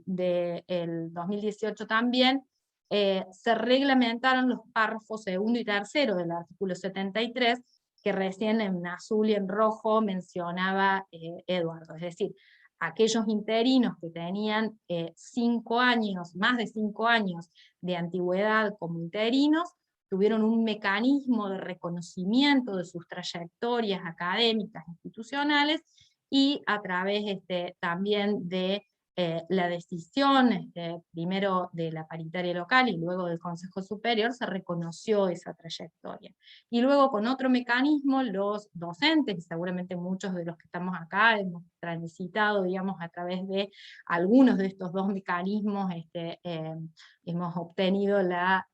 [SPEAKER 4] del 2018 también, se reglamentaron los párrafos segundo y tercero del artículo 73, que recién en azul y en rojo mencionaba Eduardo, es decir, aquellos interinos que tenían 5 años, más de 5 años de antigüedad como interinos, tuvieron un mecanismo de reconocimiento de sus trayectorias académicas, institucionales, y a través también de la decisión, primero de la paritaria local y luego del Consejo Superior, se reconoció esa trayectoria. Y luego con otro mecanismo, los docentes, y seguramente muchos de los que estamos acá hemos transitado, digamos, a través de algunos de estos 2 mecanismos, hemos obtenido la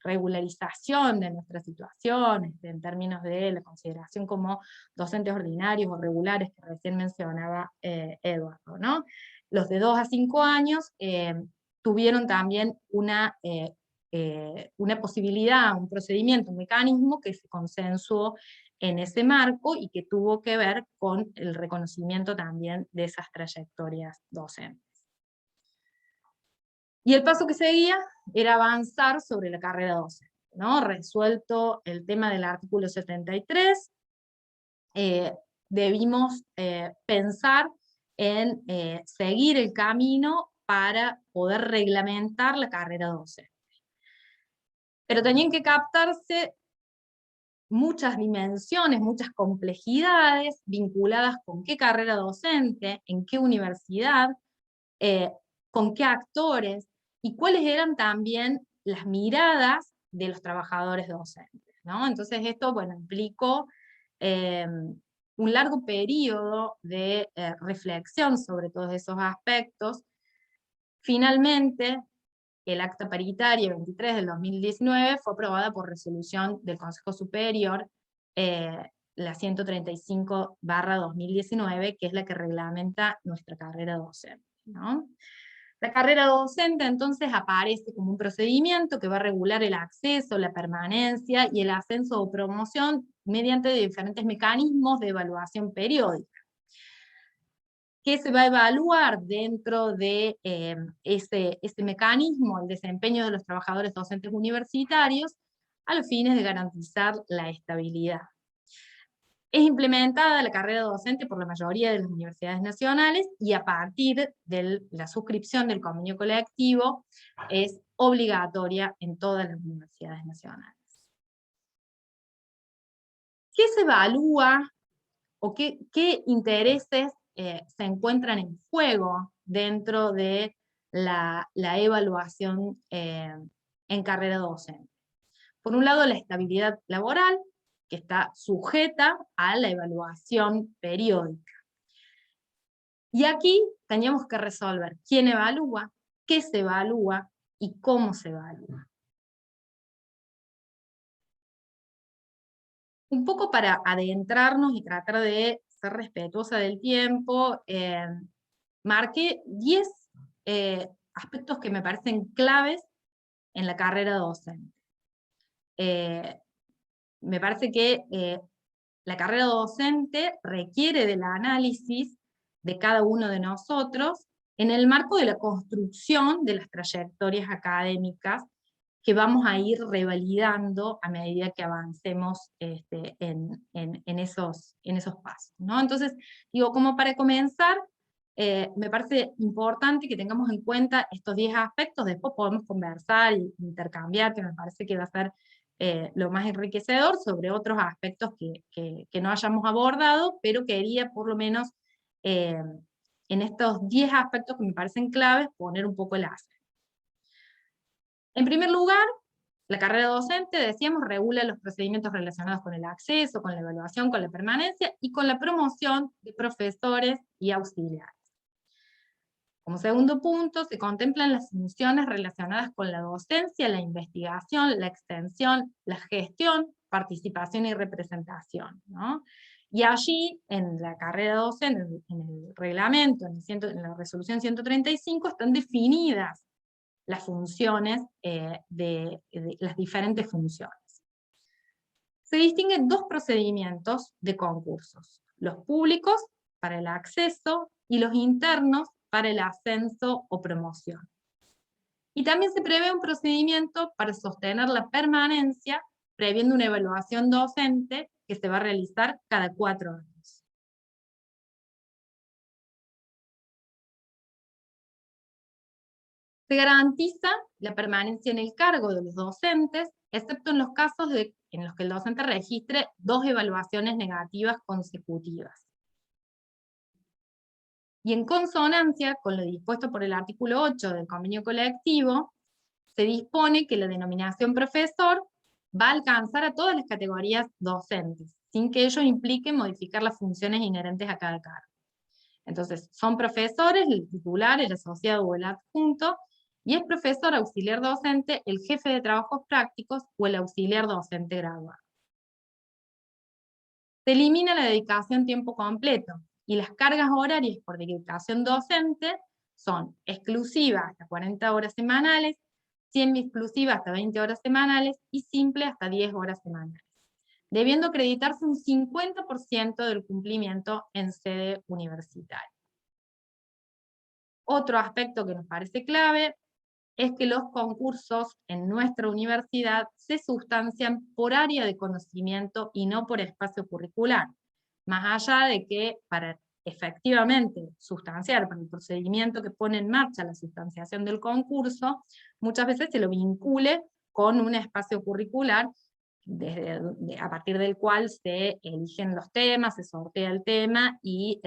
[SPEAKER 4] regularización de nuestra situación, en términos de la consideración como docentes ordinarios o regulares que recién mencionaba Eduardo, ¿no? Los de 2 a 5 años tuvieron también una posibilidad, un procedimiento, un mecanismo que se consensuó en ese marco y que tuvo que ver con el reconocimiento también de esas trayectorias docentes. Y el paso que seguía era avanzar sobre la carrera docente, ¿no? Resuelto el tema del artículo 73, debimos pensar en seguir el camino para poder reglamentar la carrera docente. Pero tenían que captarse muchas dimensiones, muchas complejidades vinculadas con qué carrera docente, en qué universidad, con qué actores, y cuáles eran también las miradas de los trabajadores docentes, ¿no? Entonces esto, bueno, implicó un largo periodo de reflexión sobre todos esos aspectos. Finalmente, el acta paritaria 23 del 2019 fue aprobada por resolución del Consejo Superior, la 135/2019, que es la que reglamenta nuestra carrera docente, ¿no? La carrera docente entonces aparece como un procedimiento que va a regular el acceso, la permanencia y el ascenso o promoción mediante diferentes mecanismos de evaluación periódica. ¿Qué se va a evaluar dentro de ese mecanismo, el desempeño de los trabajadores docentes universitarios, a los fines de garantizar la estabilidad? Es implementada la carrera docente por la mayoría de las universidades nacionales, y a partir de la suscripción del convenio colectivo es obligatoria en todas las universidades nacionales. ¿Qué se evalúa o qué intereses se encuentran en juego dentro de la evaluación en carrera docente? Por un lado, la estabilidad laboral, que está sujeta a la evaluación periódica. Y aquí teníamos que resolver quién evalúa, qué se evalúa y cómo se evalúa. Un poco para adentrarnos y tratar de ser respetuosa del tiempo, marqué 10 aspectos que me parecen claves en la carrera docente. Me parece que la carrera docente requiere del análisis de cada uno de nosotros en el marco de la construcción de las trayectorias académicas que vamos a ir revalidando a medida que avancemos en esos pasos, ¿no? Entonces, digo, como para comenzar, me parece importante que tengamos en cuenta estos 10 aspectos. Después podemos conversar e intercambiar, que me parece que va a ser lo más enriquecedor, sobre otros aspectos que no hayamos abordado, pero quería por lo menos en estos 10 aspectos que me parecen claves poner un poco el acento. En primer lugar, la carrera docente, decíamos, regula los procedimientos relacionados con el acceso, con la evaluación, con la permanencia y con la promoción de profesores y auxiliares. Como segundo punto, se contemplan las funciones relacionadas con la docencia, la investigación, la extensión, la gestión, participación y representación, ¿no? Y allí, en la carrera docente, en el reglamento, en la resolución 135, están definidas las funciones, de las diferentes funciones. Se distinguen dos procedimientos de concursos: los públicos para el acceso y los internos para el ascenso o promoción. Y también se prevé un procedimiento para sostener la permanencia, previendo una evaluación docente que se va a realizar cada 4 años. Se garantiza la permanencia en el cargo de los docentes, excepto en los casos en los que el docente registre 2 evaluaciones negativas consecutivas. Y en consonancia con lo dispuesto por el artículo 8 del convenio colectivo, se dispone que la denominación profesor va a alcanzar a todas las categorías docentes, sin que ello implique modificar las funciones inherentes a cada cargo. Entonces, son profesores, el titular, el asociado o el adjunto, y es profesor auxiliar docente, el jefe de trabajos prácticos o el auxiliar docente graduado. Se elimina la dedicación tiempo completo, y las cargas horarias por dedicación docente son exclusiva hasta 40 horas semanales, semi-exclusiva hasta 20 horas semanales, y simple hasta 10 horas semanales, debiendo acreditarse un 50% del cumplimiento en sede universitaria. Otro aspecto que nos parece clave es que los concursos en nuestra universidad se sustancian por área de conocimiento y no por espacio curricular, más allá de que para efectivamente sustanciar, para el procedimiento que pone en marcha la sustanciación del concurso, muchas veces se lo vincule con un espacio curricular a partir del cual se eligen los temas, se sortea el tema y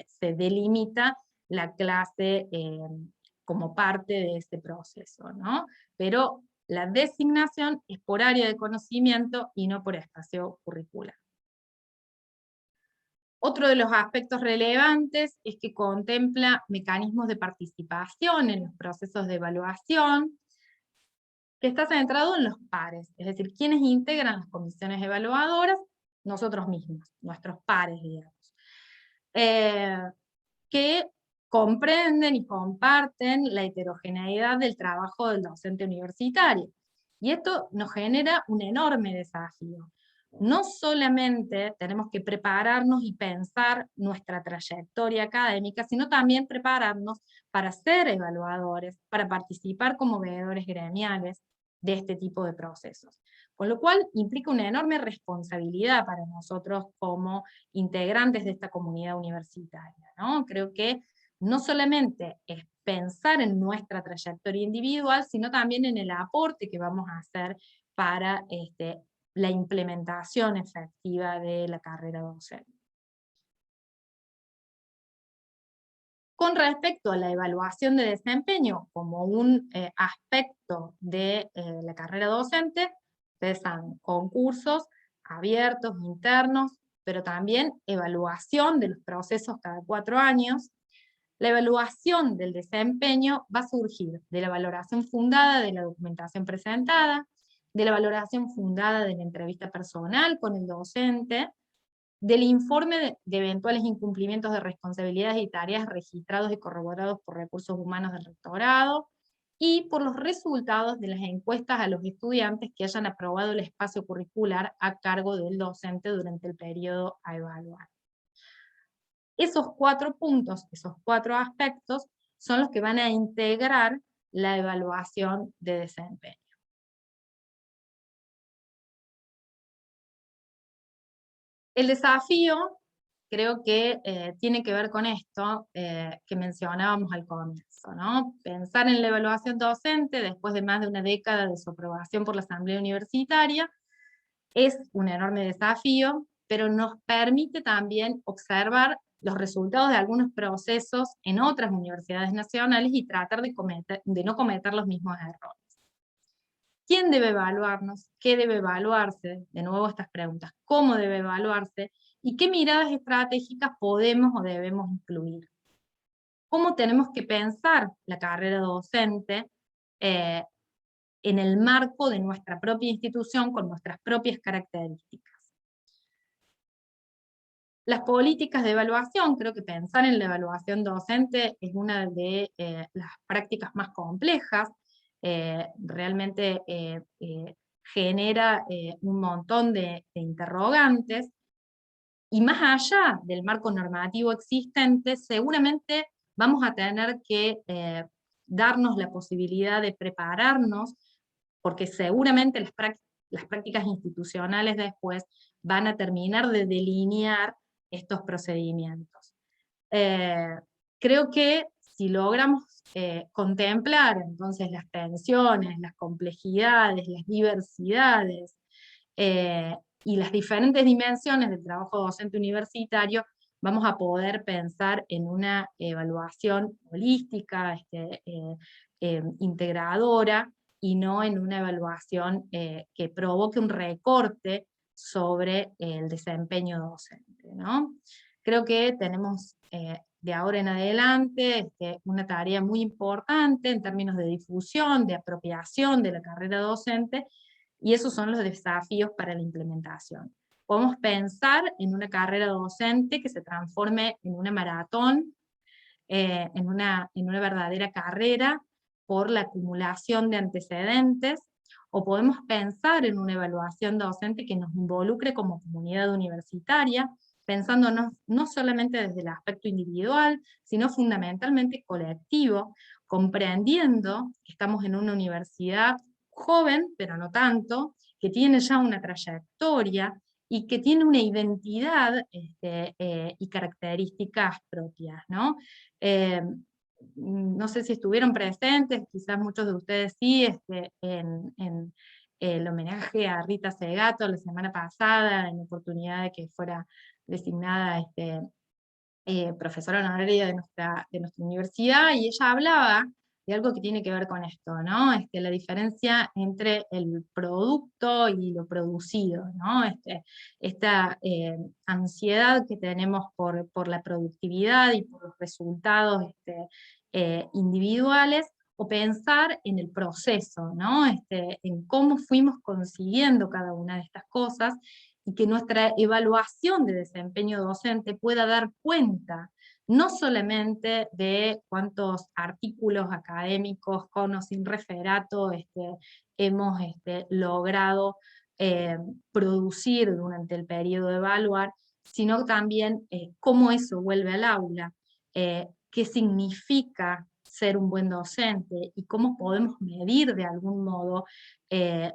[SPEAKER 4] se delimita la clase como parte de este proceso, ¿no? Pero la designación es por área de conocimiento y no por espacio curricular. Otro de los aspectos relevantes es que contempla mecanismos de participación en los procesos de evaluación, que está centrado en los pares, es decir, quienes integran las comisiones evaluadoras, nosotros mismos, nuestros pares, digamos, que comprenden y comparten la heterogeneidad del trabajo del docente universitario. Y esto nos genera un enorme desafío. No solamente tenemos que prepararnos y pensar nuestra trayectoria académica, sino también prepararnos para ser evaluadores, para participar como veedores gremiales de este tipo de procesos. Con lo cual implica una enorme responsabilidad para nosotros como integrantes de esta comunidad universitaria, ¿no? Creo que no solamente es pensar en nuestra trayectoria individual, sino también en el aporte que vamos a hacer para la implementación efectiva de la carrera docente. Con respecto a la evaluación de desempeño como un aspecto de la carrera docente, ustedes saben, concursos abiertos, internos, pero también evaluación de los procesos cada 4 años. La evaluación del desempeño va a surgir de la valoración fundada de la documentación presentada, de la valoración fundada de la entrevista personal con el docente, del informe de eventuales incumplimientos de responsabilidades y tareas registrados y corroborados por recursos humanos del rectorado, y por los resultados de las encuestas a los estudiantes que hayan aprobado el espacio curricular a cargo del docente durante el periodo a evaluar. Esos 4 puntos, esos 4 aspectos, son los que van a integrar la evaluación de desempeño. El desafío, creo que tiene que ver con esto que mencionábamos al comienzo, ¿no? Pensar en la evaluación docente después de más de una década de su aprobación por la Asamblea Universitaria es un enorme desafío, pero nos permite también observar los resultados de algunos procesos en otras universidades nacionales y tratar de no cometer los mismos errores. ¿Quién debe evaluarnos? ¿Qué debe evaluarse? De nuevo estas preguntas. ¿Cómo debe evaluarse? ¿Y qué miradas estratégicas podemos o debemos incluir? ¿Cómo tenemos que pensar la carrera docente en el marco de nuestra propia institución con nuestras propias características? Las políticas de evaluación, creo que pensar en la evaluación docente es una de las prácticas más complejas. realmente genera un montón de interrogantes, y más allá del marco normativo existente, seguramente vamos a tener que darnos la posibilidad de prepararnos, porque seguramente las prácticas institucionales después van a terminar de delinear estos procedimientos. Creo que si logramos contemplar entonces las tensiones, las complejidades, las diversidades, y las diferentes dimensiones del trabajo docente universitario, vamos a poder pensar en una evaluación holística, integradora, y no en una evaluación que provoque un recorte sobre el desempeño docente, ¿no? Creo que tenemos de ahora en adelante una tarea muy importante en términos de difusión, de apropiación de la carrera docente, y esos son los desafíos para la implementación. Podemos pensar en una carrera docente que se transforme en una maratón, en una verdadera carrera por la acumulación de antecedentes, o podemos pensar en una evaluación docente que nos involucre como comunidad universitaria, pensándonos no solamente desde el aspecto individual, sino fundamentalmente colectivo, comprendiendo que estamos en una universidad joven, pero no tanto, que tiene ya una trayectoria y que tiene una identidad y características propias, ¿no? No sé si estuvieron presentes, quizás muchos de ustedes sí, en el homenaje a Rita Segato la semana pasada, en la oportunidad de que fuera designada profesora honoraria de nuestra universidad, y ella hablaba de algo que tiene que ver con esto, ¿no? La diferencia entre el producto y lo producido, ¿no? Esta ansiedad que tenemos por la productividad y por los resultados individuales, o pensar en el proceso, ¿no? En cómo fuimos consiguiendo cada una de estas cosas, y que nuestra evaluación de desempeño docente pueda dar cuenta no solamente de cuántos artículos académicos con o sin referato hemos logrado producir durante el periodo de evaluar, sino también cómo eso vuelve al aula, qué significa ser un buen docente, y cómo podemos medir de algún modo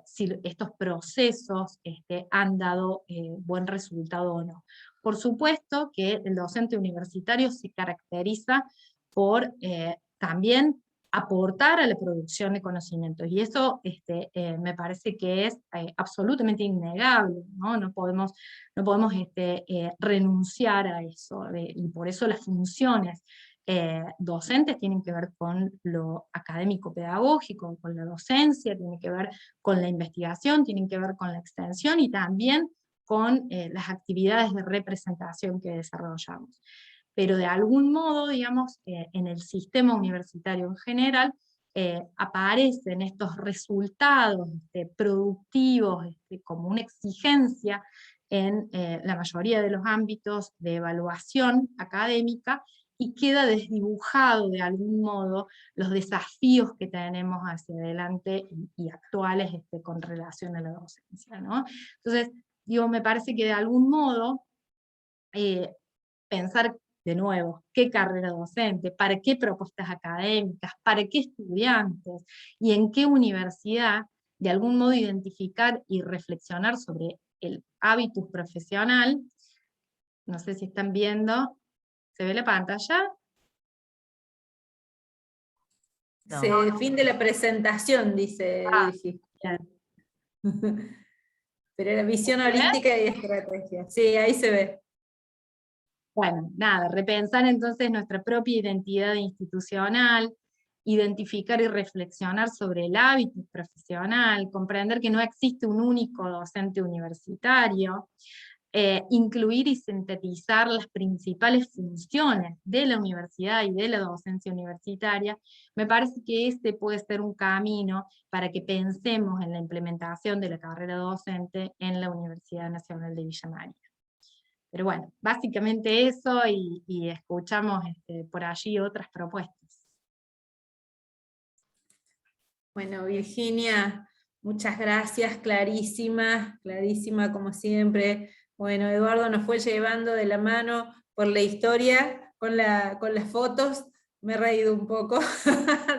[SPEAKER 4] si estos procesos han dado buen resultado o no. Por supuesto que el docente universitario se caracteriza por también aportar a la producción de conocimientos, y eso me parece que es absolutamente innegable, ¿no? No podemos renunciar a eso, y por eso las funciones docentes tienen que ver con lo académico-pedagógico, con la docencia, tienen que ver con la investigación, tienen que ver con la extensión, y también con las actividades de representación que desarrollamos. Pero de algún modo, digamos, en el sistema universitario en general, aparecen estos resultados productivos como una exigencia en la mayoría de los ámbitos de evaluación académica, y queda desdibujado de algún modo los desafíos que tenemos hacia adelante y actuales con relación a la docencia, ¿no? Entonces, digo, me parece que de algún modo pensar de nuevo, qué carrera docente, para qué propuestas académicas, para qué estudiantes, y en qué universidad, de algún modo identificar y reflexionar sobre el hábitus profesional. No sé si están viendo, ¿se ve la pantalla?
[SPEAKER 2] No. Fin de la presentación, dice Virgi. Pero era visión holística y estrategia. Sí, ahí se ve.
[SPEAKER 4] Bueno, nada, repensar entonces nuestra propia identidad institucional, identificar y reflexionar sobre el hábitat profesional, comprender que no existe un único docente universitario, incluir y sintetizar las principales funciones de la universidad y de la docencia universitaria. Me parece que este puede ser un camino para que pensemos en la implementación de la carrera docente en la Universidad Nacional de Villa María. Pero bueno, básicamente eso, y escuchamos por allí otras propuestas.
[SPEAKER 2] Bueno, Virginia, muchas gracias, clarísima, clarísima como siempre. Bueno, Eduardo nos fue llevando de la mano por la historia, con las fotos, me he reído un poco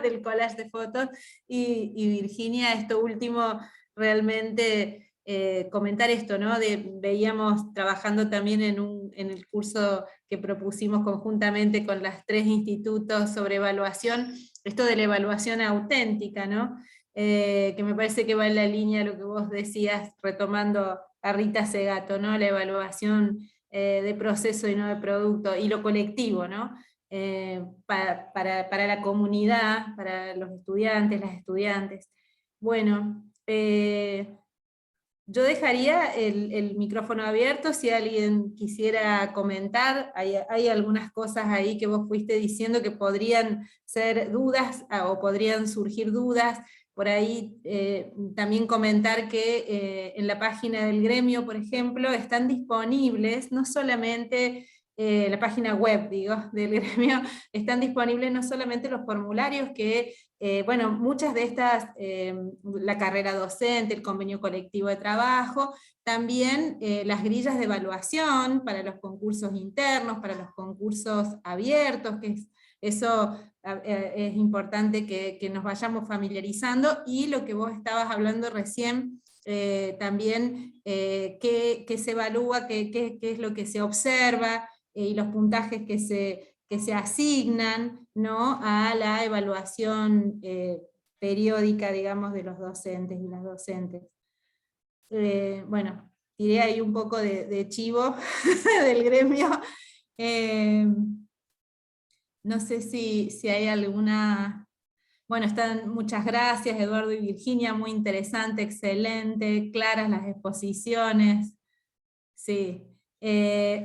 [SPEAKER 2] del collage de fotos, y Virginia, esto último, realmente comentar esto, ¿no? Veíamos trabajando también en el curso que propusimos conjuntamente con las 3 institutos sobre evaluación, esto de la evaluación auténtica, ¿no? Que me parece que va en la línea de lo que vos decías, retomando a Rita Segato, ¿no? La evaluación de proceso y no de producto, y lo colectivo, ¿no? Para la comunidad, para los estudiantes, las estudiantes. Bueno, yo dejaría el micrófono abierto si alguien quisiera comentar. Hay algunas cosas ahí que vos fuiste diciendo que podrían ser dudas o podrían surgir dudas. Por ahí también comentar que en la página del gremio, por ejemplo, están disponibles no solamente la página web, digo, del gremio, están disponibles no solamente los formularios que bueno, muchas de estas, la carrera docente, el convenio colectivo de trabajo, también las grillas de evaluación para los concursos internos, para los concursos abiertos, eso es importante que nos vayamos familiarizando, y lo que vos estabas hablando recién, también qué se evalúa, qué es lo que se observa, y los puntajes que se asignan, ¿no?, a la evaluación periódica, digamos, de los docentes y las docentes. Bueno, tiré ahí un poco de chivo del gremio. No sé si hay alguna... Bueno, muchas gracias, Eduardo y Virginia, muy interesante, excelente, claras las exposiciones. Sí.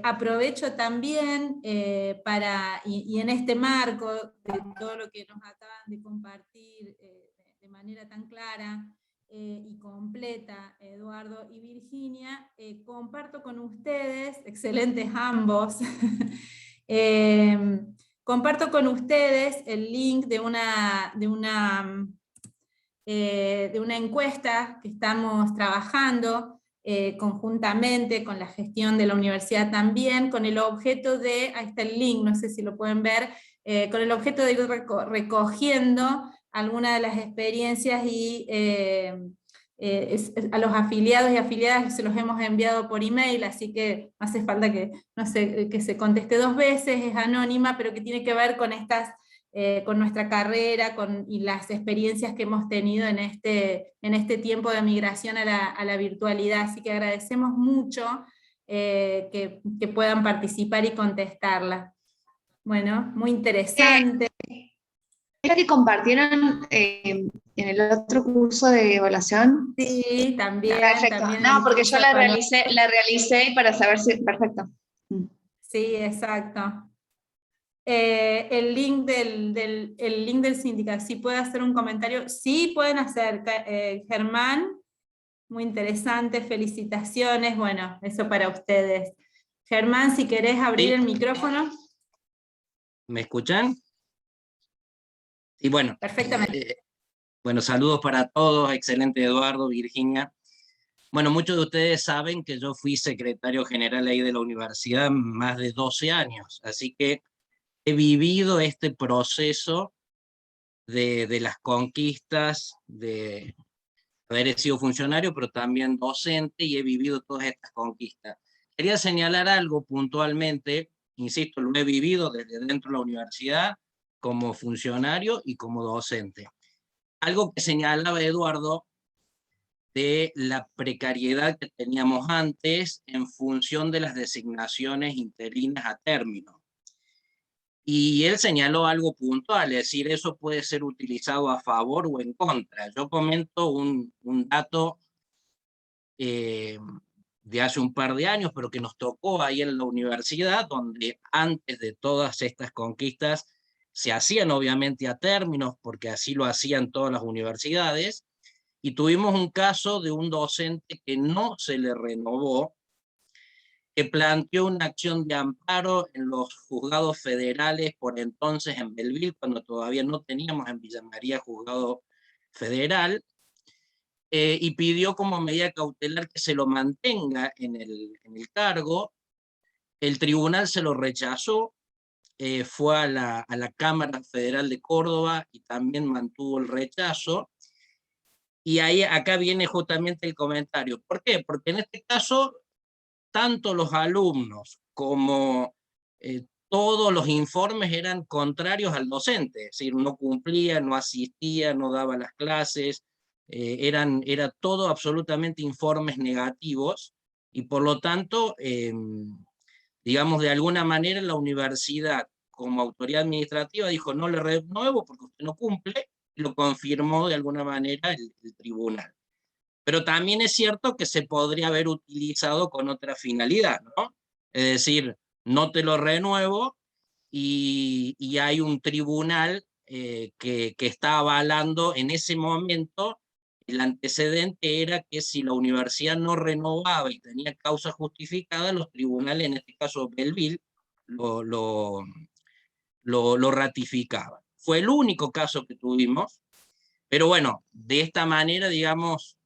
[SPEAKER 2] Aprovecho también y en este marco de todo lo que nos acaban de compartir de manera tan clara y completa, Eduardo y Virginia, comparto con ustedes, excelentes ambos, comparto con ustedes el link de una encuesta que estamos trabajando conjuntamente con la gestión de la universidad también, con el objeto de, ahí está el link, no sé si lo pueden ver, con el objeto de ir recogiendo algunas de las experiencias y a los afiliados y afiliadas se los hemos enviado por email, así que no hace falta que, no sé, que se conteste 2 veces, es anónima, pero que tiene que ver con con nuestra carrera y las experiencias que hemos tenido en este tiempo de migración a la virtualidad. Así que agradecemos mucho que puedan participar y contestarla. Bueno, muy interesante.
[SPEAKER 5] ¿Es la que compartieron en el otro curso de evaluación?
[SPEAKER 2] Sí, también.
[SPEAKER 5] Perfecto.
[SPEAKER 2] También
[SPEAKER 5] no, porque yo la realicé para saber si... Perfecto.
[SPEAKER 2] Sí, exacto. El link el link del sindicato, si puede hacer un comentario, sí pueden hacer, Germán, muy interesante, felicitaciones, bueno, eso para ustedes. Germán, si querés abrir el micrófono.
[SPEAKER 6] ¿Me escuchan? Y bueno,
[SPEAKER 2] Perfectamente.
[SPEAKER 6] Bueno, saludos para todos, excelente Eduardo, Virginia. Bueno, muchos de ustedes saben que yo fui secretario general ahí de la universidad más de 12 años, así que he vivido este proceso de las conquistas, de haber sido funcionario, pero también docente, y he vivido todas estas conquistas. Quería señalar algo puntualmente, insisto, lo he vivido desde dentro de la universidad, como funcionario y como docente. Algo que señalaba Eduardo de la precariedad que teníamos antes en función de las designaciones interinas a término. Y él señaló algo puntual, es decir, eso puede ser utilizado a favor o en contra. Yo comento un dato de hace un par de años, pero que nos tocó ahí en la universidad, donde antes de todas estas conquistas se hacían obviamente a términos, porque así lo hacían todas las universidades, y tuvimos un caso de un docente que no se le renovó, que planteó una acción de amparo en los juzgados federales por entonces en Belleville, cuando todavía no teníamos en Villa María juzgado Federal, y pidió como medida cautelar que se lo mantenga en el cargo. El tribunal se lo rechazó, fue a la Cámara Federal de Córdoba y también mantuvo el rechazo. Y ahí, acá viene justamente el comentario. ¿Por qué? Porque en este caso, tanto los alumnos como todos los informes eran contrarios al docente, es decir, no cumplía, no asistía, no daba las clases, era todo absolutamente informes negativos, y por lo tanto, digamos, de alguna manera la universidad, como autoridad administrativa, dijo: no le renuevo porque usted no cumple, y lo confirmó de alguna manera el tribunal. Pero también es cierto que se podría haber utilizado con otra finalidad, ¿no? Es decir, no te lo renuevo, y hay un tribunal que está avalando en ese momento. El antecedente era que si la universidad no renovaba y tenía causa justificada, los tribunales, en este caso Belleville, lo ratificaban. Fue el único caso que tuvimos, pero bueno, de esta manera, digamos,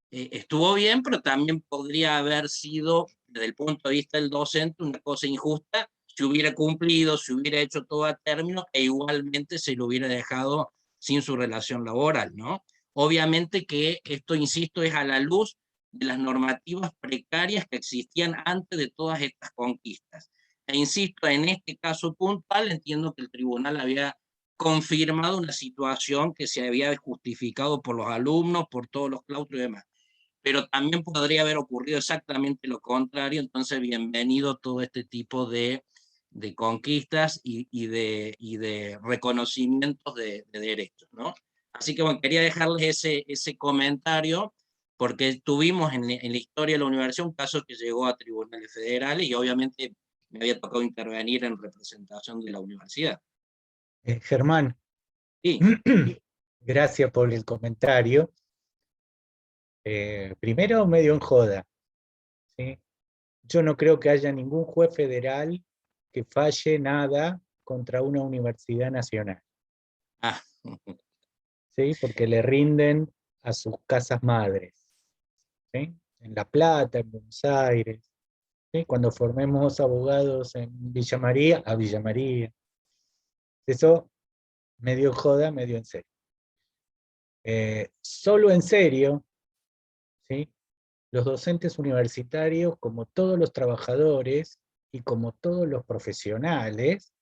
[SPEAKER 6] estuvo bien, pero también podría haber sido, desde el punto de vista del docente, una cosa injusta si hubiera cumplido, si hubiera hecho todo a término, e igualmente se lo hubiera dejado sin su relación laboral, ¿no? Obviamente que esto, insisto, es a la luz de las normativas precarias que existían antes de todas estas conquistas. E insisto, en este caso puntual, entiendo que el tribunal había confirmado una situación que se había justificado por los alumnos, por todos los claustros y demás, pero también podría haber ocurrido exactamente lo contrario. Entonces, bienvenido todo este tipo de conquistas y de reconocimientos de derechos, ¿no? Así que bueno, quería dejarles ese comentario, porque tuvimos en la historia de la universidad un caso que llegó a tribunales federales, y obviamente me había tocado intervenir en representación de la universidad.
[SPEAKER 3] Germán,
[SPEAKER 6] Sí.
[SPEAKER 3] gracias por el comentario. Primero, medio en joda, ¿sí? Yo no creo que haya ningún juez federal que falle nada contra una universidad nacional.
[SPEAKER 6] Ah.
[SPEAKER 3] ¿Sí? Porque le rinden a sus casas madres, ¿sí? En La Plata, en Buenos Aires, ¿sí? Cuando formemos abogados en Villa María, a Villa María. Eso, medio en joda, medio en serio. Solo en serio, ¿sí? Los docentes universitarios, como todos los trabajadores y como todos los profesionales,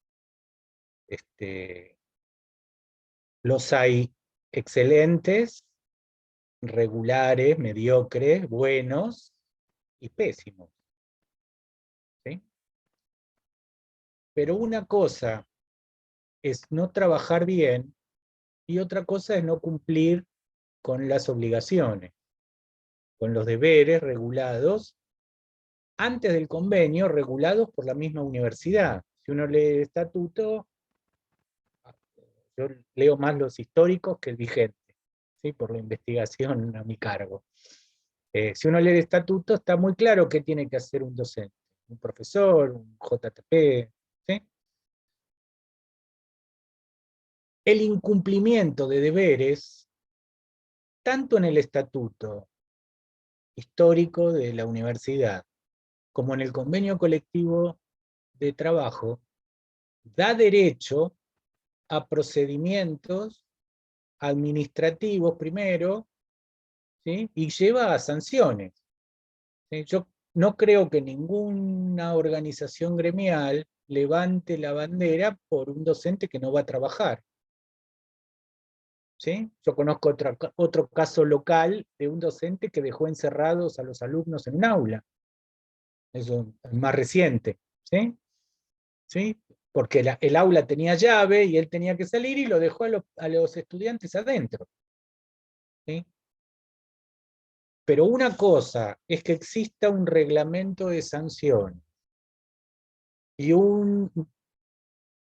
[SPEAKER 3] los hay excelentes, regulares, mediocres, buenos y pésimos, ¿sí? Pero una cosa es no trabajar bien y otra cosa es no cumplir con las obligaciones, con los deberes regulados antes del convenio, regulados por la misma universidad. Si uno lee el estatuto, yo leo más los históricos que el vigente, ¿sí? Por la investigación a mi cargo. Si uno lee el estatuto, está muy claro qué tiene que hacer un docente, un profesor, un JTP, ¿sí? El incumplimiento de deberes, tanto en el estatuto histórico de la universidad, como en el convenio colectivo de trabajo, da derecho a procedimientos administrativos primero, ¿sí? Y lleva a sanciones, ¿sí? Yo no creo que ninguna organización gremial levante la bandera por un docente que no va a trabajar, ¿sí? Yo conozco otro caso local de un docente que dejó encerrados a los alumnos en un aula. Eso es más reciente, ¿sí? ¿Sí? Porque el aula tenía llave y él tenía que salir y lo dejó a los estudiantes adentro, ¿sí? Pero una cosa es que exista un reglamento de sanciones y un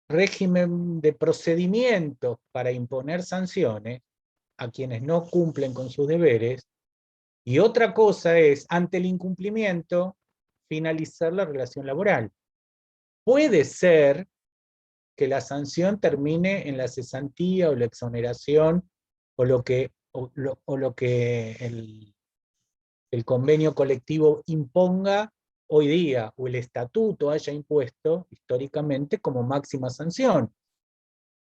[SPEAKER 3] régimen de procedimientos para imponer sanciones a quienes no cumplen con sus deberes, y otra cosa es, ante el incumplimiento, finalizar la relación laboral. Puede ser que la sanción termine en la cesantía o la exoneración o lo que el convenio colectivo imponga hoy día, o el estatuto haya impuesto históricamente como máxima sanción.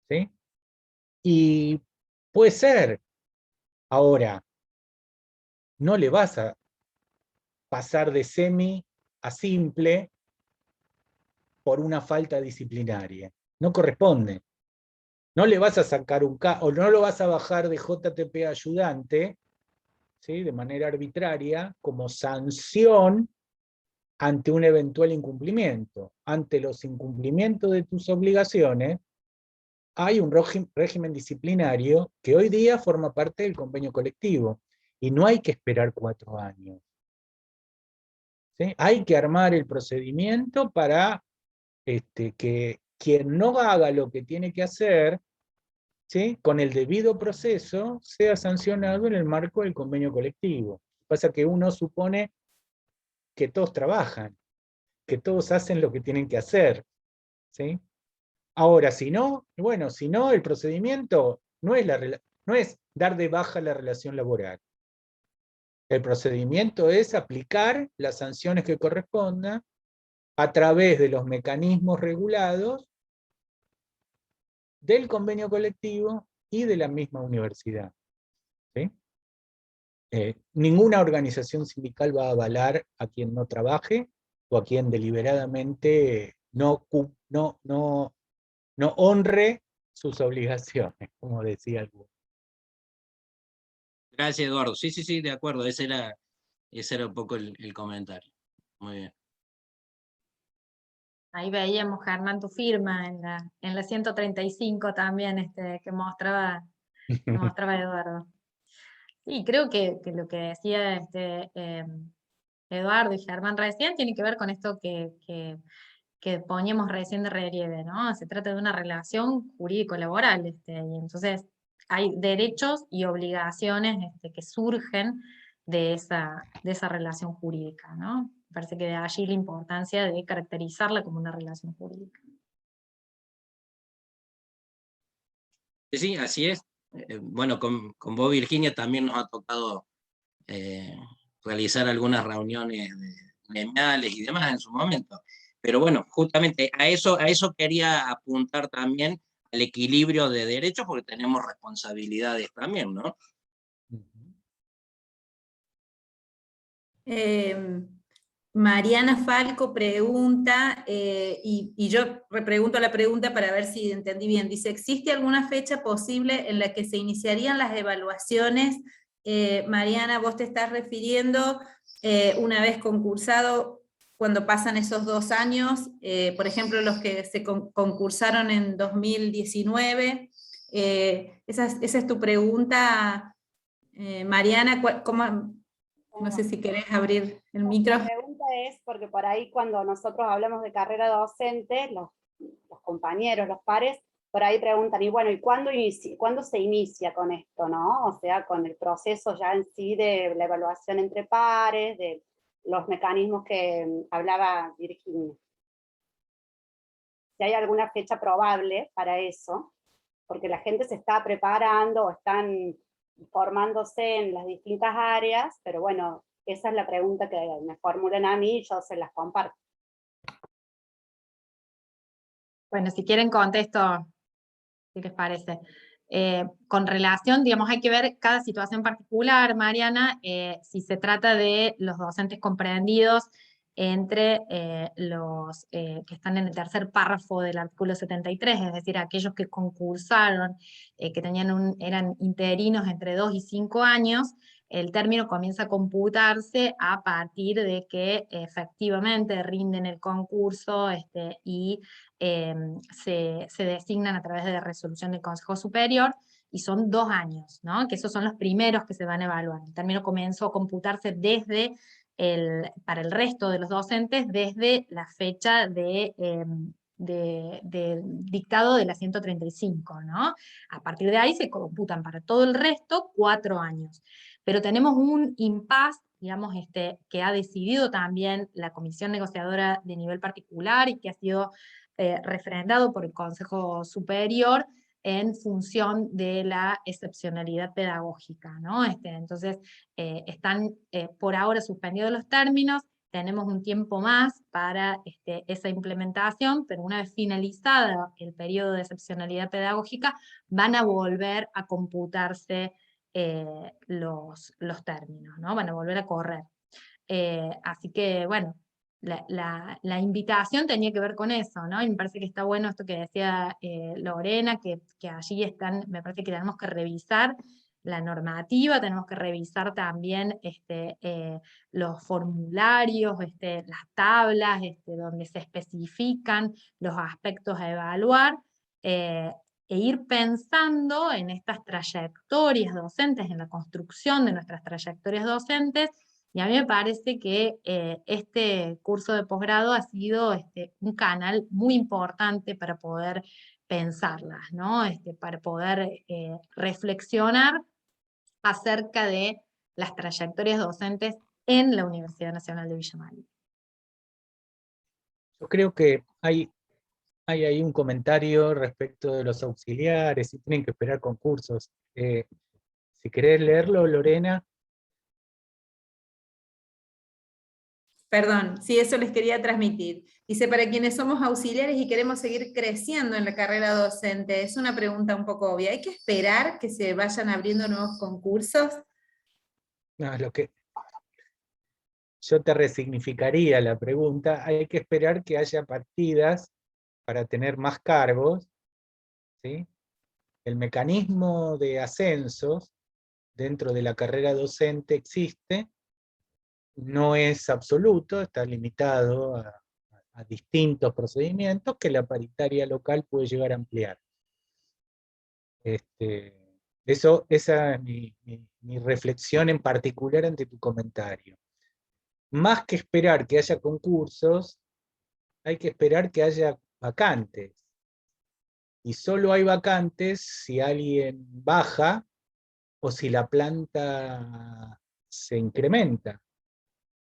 [SPEAKER 3] ¿Sí? Y puede ser. Ahora, no le vas a pasar de semi a simple por una falta disciplinaria. No corresponde. No le vas a sacar o no lo vas a bajar de JTP ayudante, ¿sí?, de manera arbitraria, como sanción ante un eventual incumplimiento. Ante los incumplimientos de tus obligaciones, hay un régimen disciplinario que hoy día forma parte del convenio colectivo, y no hay que esperar 4 años. ¿Sí? Hay que armar el procedimiento para que quien no haga lo que tiene que hacer, ¿sí?, con el debido proceso, sea sancionado en el marco del convenio colectivo. Pasa que uno supone que todos trabajan, que todos hacen lo que tienen que hacer. ¿Sí? Ahora, si no, bueno, si no, el procedimiento no es dar de baja la relación laboral. El procedimiento es aplicar las sanciones que correspondan a través de los mecanismos regulados del convenio colectivo y de la misma universidad. ¿Sí? Ninguna organización sindical va a avalar a quien no trabaje o a quien deliberadamente no honre sus obligaciones, como decía alguno.
[SPEAKER 6] Gracias, Eduardo. Sí, sí, sí, de acuerdo. Ese era un poco el comentario. Muy bien.
[SPEAKER 4] Ahí veíamos, Germán, tu firma en la 135 también, que mostraba Eduardo. Sí, creo que lo que decía Eduardo y Germán recién tiene que ver con esto que poníamos recién de relieve, ¿no? Se trata de una relación jurídico-laboral, y entonces hay derechos y obligaciones que surgen de esa relación jurídica, ¿no? Me parece que de allí la importancia de caracterizarla como una relación jurídica.
[SPEAKER 6] Sí, sí, así es. Bueno, con vos, Virginia, también nos ha tocado realizar algunas reuniones gremiales y demás en su momento. Pero bueno, justamente a eso quería apuntar también, al equilibrio de derechos, porque tenemos responsabilidades también, ¿no?
[SPEAKER 2] Mariana Falco pregunta, y yo repregunto la pregunta para ver si entendí bien. Dice, ¿existe alguna fecha posible en la que se iniciarían las evaluaciones? Mariana, vos te estás refiriendo una vez concursado, cuando pasan esos 2 años, por ejemplo, los que se concursaron en 2019. Esa es tu pregunta, Mariana. ¿Cómo? No sé si querés abrir el micro.
[SPEAKER 7] La pregunta es, porque por ahí cuando nosotros hablamos de carrera docente, los compañeros, los pares, por ahí preguntan, y bueno, ¿y cuándo se inicia con esto, no? O sea, con el proceso ya en sí de la evaluación entre pares, de los mecanismos que hablaba Virginia. Si hay alguna fecha probable para eso, porque la gente se está preparando o están formándose en las distintas áreas, pero bueno, esa es la pregunta que me formulan a mí y yo se las comparto.
[SPEAKER 4] Bueno, si quieren contesto, si les parece. Con relación, digamos, hay que ver cada situación particular, Mariana, si se trata de los docentes comprendidos entre los que están en el tercer párrafo del artículo 73, es decir, aquellos que concursaron, que eran interinos entre 2 y 5 años, el término comienza a computarse a partir de que efectivamente rinden el concurso y se designan a través de resolución del Consejo Superior, y son 2 años, ¿no? Que esos son los primeros que se van a evaluar. El término comenzó a computarse para el resto de los docentes desde la fecha de dictado de la 135, ¿no? A partir de ahí se computan para todo el resto 4 años. Pero tenemos un impasse, digamos, que ha decidido también la Comisión Negociadora de nivel particular y que ha sido refrendado por el Consejo Superior, en función de la excepcionalidad pedagógica, ¿no? Entonces, están por ahora suspendidos los términos, tenemos un tiempo más para esa implementación, pero una vez finalizado el periodo de excepcionalidad pedagógica, van a volver a computarse los términos, ¿no? Van a volver a correr. Así que, bueno, la invitación tenía que ver con eso, ¿no? Y me parece que está bueno esto que decía Lorena, que allí están, me parece que tenemos que revisar la normativa, tenemos que revisar también los formularios, las tablas, donde se especifican los aspectos a evaluar, e ir pensando en estas trayectorias docentes, en la construcción de nuestras trayectorias docentes. Y a mí me parece que este curso de posgrado ha sido un canal muy importante para poder pensarlas, ¿no? Para poder reflexionar acerca de las trayectorias docentes en la Universidad Nacional de Villa María.
[SPEAKER 3] Yo creo que hay ahí un comentario respecto de los auxiliares, si tienen que esperar concursos. Si querés leerlo, Lorena.
[SPEAKER 2] Perdón, sí, eso les quería transmitir. Dice, para quienes somos auxiliares y queremos seguir creciendo en la carrera docente, es una pregunta un poco obvia. ¿Hay que esperar que se vayan abriendo nuevos concursos?
[SPEAKER 3] No, lo que yo te resignificaría la pregunta, hay que esperar que haya partidas para tener más cargos, ¿sí? El mecanismo de ascensos dentro de la carrera docente existe, no es absoluto, está limitado a distintos procedimientos que la paritaria local puede llegar a ampliar. Esa es mi reflexión en particular ante tu comentario. Más que esperar que haya concursos, hay que esperar que haya vacantes. Y solo hay vacantes si alguien baja o si la planta se incrementa.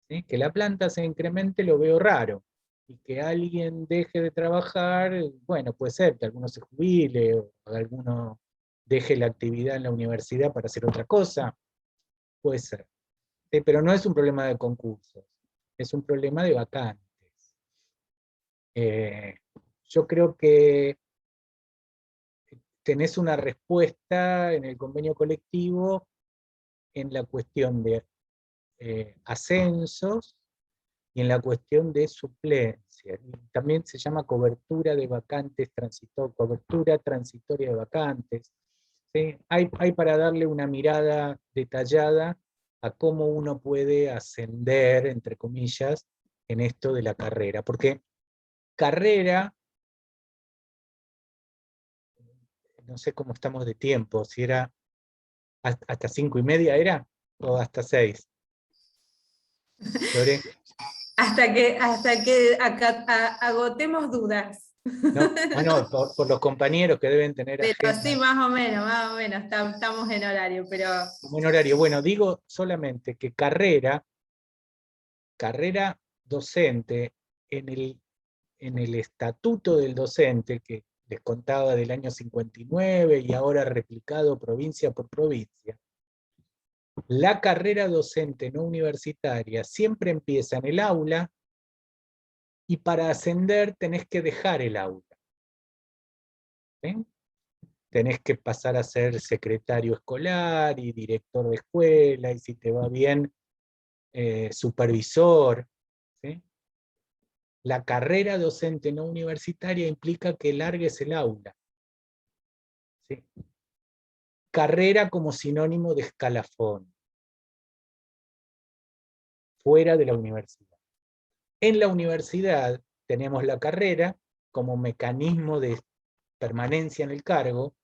[SPEAKER 3] ¿Sí? Que la planta se incremente lo veo raro. Y que alguien deje de trabajar, bueno, puede ser que alguno se jubile o alguno deje la actividad en la universidad para hacer otra cosa. Puede ser. Pero no es un problema de concursos, es un problema de vacantes. Yo creo que tenés una respuesta en el convenio colectivo en la cuestión de ascensos y en la cuestión de suplencia. Y también se llama cobertura de vacantes, cobertura transitoria de vacantes. ¿Sí? Hay para darle una mirada detallada a cómo uno puede ascender, entre comillas, en esto de la carrera. Porque carrera, no sé cómo estamos de tiempo, si era hasta 5:30 era, o hasta 6. Lore.
[SPEAKER 2] Hasta que agotemos dudas.
[SPEAKER 3] No, bueno, por los compañeros que deben tener
[SPEAKER 2] Pero
[SPEAKER 3] agenda.
[SPEAKER 2] sí, más o menos, estamos en horario, pero...
[SPEAKER 3] En horario. Bueno, digo solamente que carrera docente, en el estatuto del docente, que les contaba del año 59 y ahora replicado provincia por provincia, la carrera docente no universitaria siempre empieza en el aula y para ascender tenés que dejar el aula. ¿Sí? Tenés que pasar a ser secretario escolar y director de escuela, y si te va bien, supervisor. ¿Sí? La carrera docente no universitaria implica que largues el aula. ¿Sí? Carrera como sinónimo de escalafón, fuera de la universidad. En la universidad tenemos la carrera como mecanismo de permanencia en el cargo,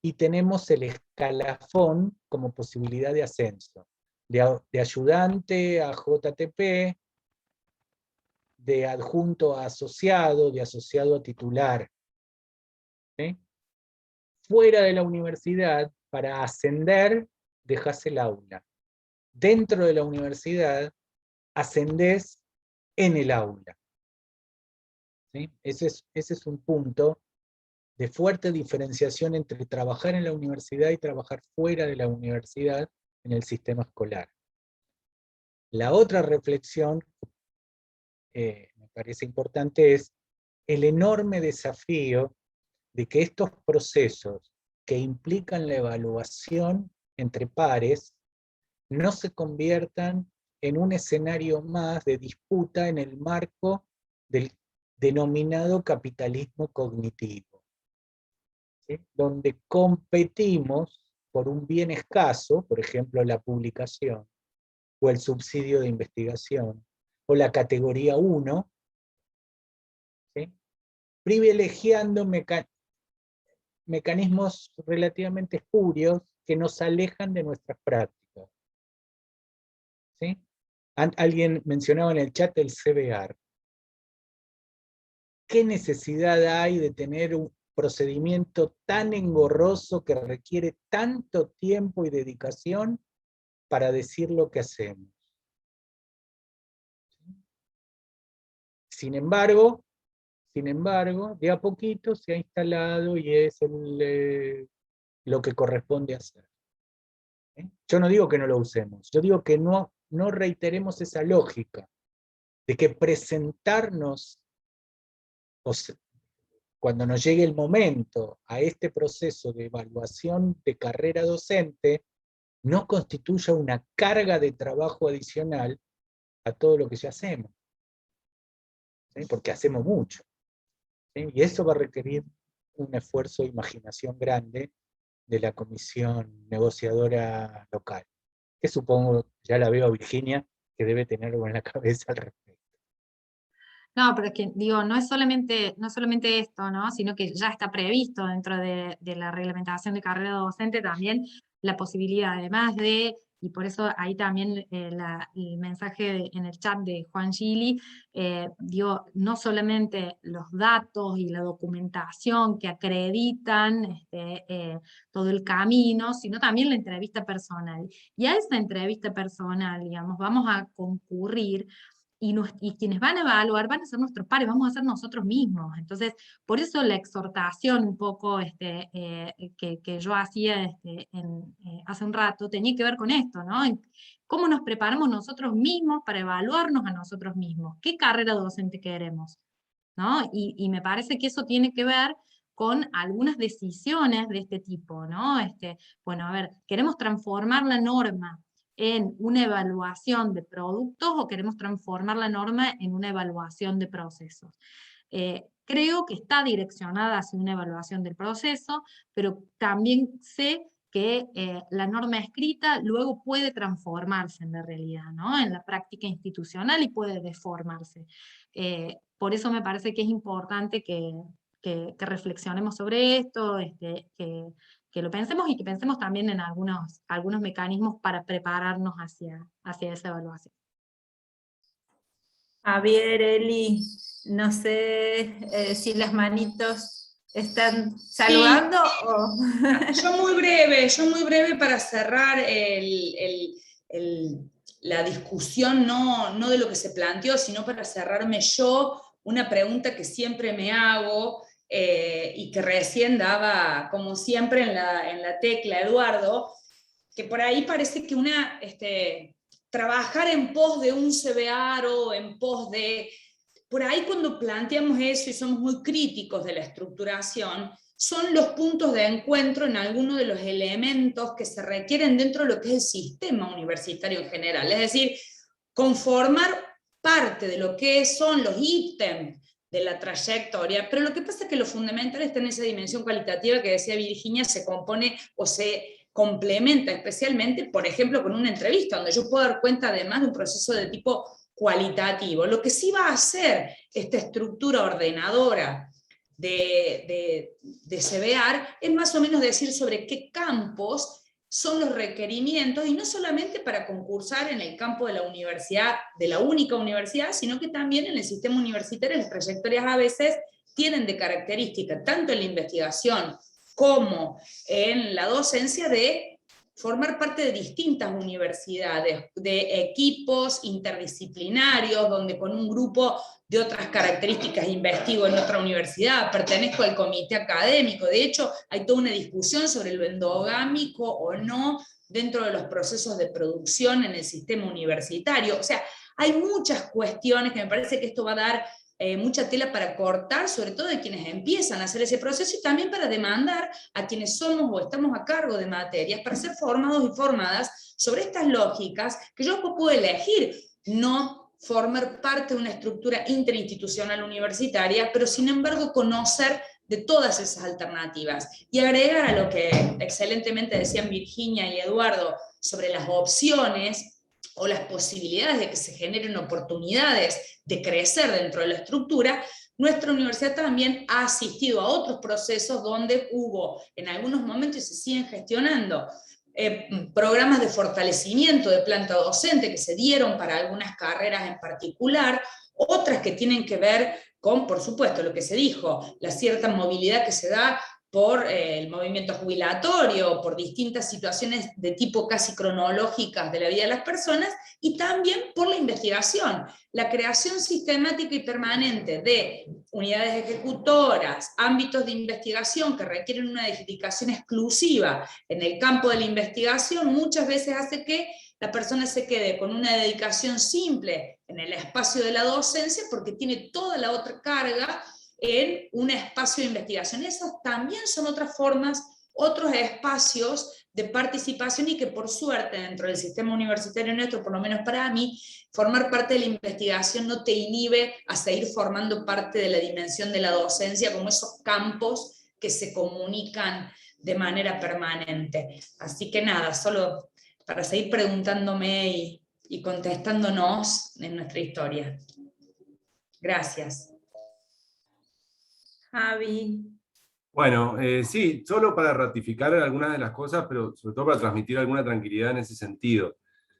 [SPEAKER 3] y tenemos el escalafón como posibilidad de ascenso, de ayudante a JTP, de adjunto a asociado, de asociado a titular. ¿Sí? Fuera de la universidad, para ascender, dejás el aula. Dentro de la universidad, ascendés en el aula. ¿Sí? Ese es un punto de fuerte diferenciación entre trabajar en la universidad y trabajar fuera de la universidad en el sistema escolar. La otra reflexión, me parece importante, es el enorme desafío de que estos procesos que implican la evaluación entre pares no se conviertan en un escenario más de disputa en el marco del denominado capitalismo cognitivo, ¿sí? Donde competimos por un bien escaso, por ejemplo la publicación, o el subsidio de investigación, o la categoría 1, ¿sí? Privilegiando mecanismos relativamente espurios que nos alejan de nuestras prácticas. ¿Sí? Alguien mencionaba en el chat el CBR. ¿Qué necesidad hay de tener un procedimiento tan engorroso que requiere tanto tiempo y dedicación para decir lo que hacemos? Sin embargo, de a poquito se ha instalado y es lo que corresponde hacer. Yo no digo que no lo usemos, yo digo que no reiteremos esa lógica de que presentarnos, cuando nos llegue el momento, a este proceso de evaluación de carrera docente, no constituya una carga de trabajo adicional a todo lo que ya hacemos. ¿Sí? Porque hacemos mucho. ¿Sí? Y eso va a requerir un esfuerzo de imaginación grande de la comisión negociadora local, que supongo, ya la veo a Virginia, que debe tener algo en la cabeza al respecto.
[SPEAKER 4] No, pero es que, digo, no solamente esto, ¿no? Sino que ya está previsto dentro de la reglamentación de carrera docente también la posibilidad, además de, y por eso ahí también el mensaje en el chat de Juan Gili, digo, no solamente los datos y la documentación que acreditan todo el camino, sino también la entrevista personal. Y a esa entrevista personal, digamos, vamos a concurrir, y quienes van a evaluar van a ser nuestros pares, vamos a ser nosotros mismos. Entonces, por eso la exhortación un poco que yo hacía hace un rato tenía que ver con esto, ¿no? En cómo nos preparamos nosotros mismos para evaluarnos a nosotros mismos, qué carrera docente queremos, ¿no? Y me parece que eso tiene que ver con algunas decisiones de este tipo, ¿no? Bueno, a ver, ¿queremos transformar la norma en una evaluación de productos o queremos transformar la norma en una evaluación de procesos? Creo que está direccionada hacia una evaluación del proceso, pero también sé que la norma escrita luego puede transformarse en la realidad, ¿no? En la práctica institucional, y puede deformarse. Por eso me parece que es importante que reflexionemos sobre esto, que lo pensemos, y que pensemos también en algunos mecanismos para prepararnos hacia esa evaluación.
[SPEAKER 2] Javier, Eli, no sé si las manitos están saludando. Sí. O...
[SPEAKER 1] Yo muy breve para cerrar la discusión, no de lo que se planteó, sino para cerrarme yo una pregunta que siempre me hago, y que recién daba, como siempre, en la tecla Eduardo, que por ahí parece que trabajar en pos de un CBR o en pos de... Por ahí cuando planteamos eso y somos muy críticos de la estructuración, son los puntos de encuentro en algunos de los elementos que se requieren dentro de lo que es el sistema universitario en general. Es decir, conformar parte de lo que son los ítems de la trayectoria, pero lo que pasa es que lo fundamental está en esa dimensión cualitativa que decía Virginia, se compone o se complementa especialmente, por ejemplo, con una entrevista, donde yo puedo dar cuenta además de un proceso de tipo cualitativo. Lo que sí va a hacer esta estructura ordenadora de CBR es más o menos decir sobre qué campos son los requerimientos, y no solamente para concursar en el campo de la universidad, de la única universidad, sino que también en el sistema universitario las trayectorias a veces tienen de característica, tanto en la investigación como en la docencia, de formar parte de distintas universidades, de equipos interdisciplinarios, donde con un grupo de otras características, investigo en otra universidad, pertenezco al comité académico. De hecho, hay toda una discusión sobre lo endogámico o no dentro de los procesos de producción en el sistema universitario. O sea, hay muchas cuestiones que me parece que esto va a dar mucha tela para cortar, sobre todo de quienes empiezan a hacer ese proceso, y también para demandar a quienes somos o estamos a cargo de materias para ser formados y formadas sobre estas lógicas que yo puedo elegir no formar parte de una estructura interinstitucional universitaria, pero sin embargo conocer de todas esas alternativas. Y agregar a lo que excelentemente decían Virginia y Eduardo sobre las opciones o las posibilidades de que se generen oportunidades de crecer dentro de la estructura, nuestra universidad también ha asistido a otros procesos donde hubo en algunos momentos y se siguen gestionando programas de fortalecimiento de planta docente que se dieron para algunas carreras en particular, otras que tienen que ver con, por supuesto, lo que se dijo, la cierta movilidad que se da por el movimiento jubilatorio, por distintas situaciones de tipo casi cronológicas de la vida de las personas, y también por la investigación, la creación sistemática y permanente de unidades ejecutoras, ámbitos de investigación que requieren una dedicación exclusiva en el campo de la investigación, muchas veces hace que la persona se quede con una dedicación simple en el espacio de la docencia porque tiene toda la otra carga en un espacio de investigación. Esas también son otras formas, otros espacios de participación, y que por suerte dentro del sistema universitario nuestro, por lo menos para mí, formar parte de la investigación no te inhibe a seguir formando parte de la dimensión de la docencia, como esos campos que se comunican de manera permanente. Así que nada, solo para seguir preguntándome y contestándonos en nuestra historia. Gracias.
[SPEAKER 2] Javi.
[SPEAKER 8] Bueno, sí, solo para ratificar algunas de las cosas, pero sobre todo para transmitir alguna tranquilidad en ese sentido.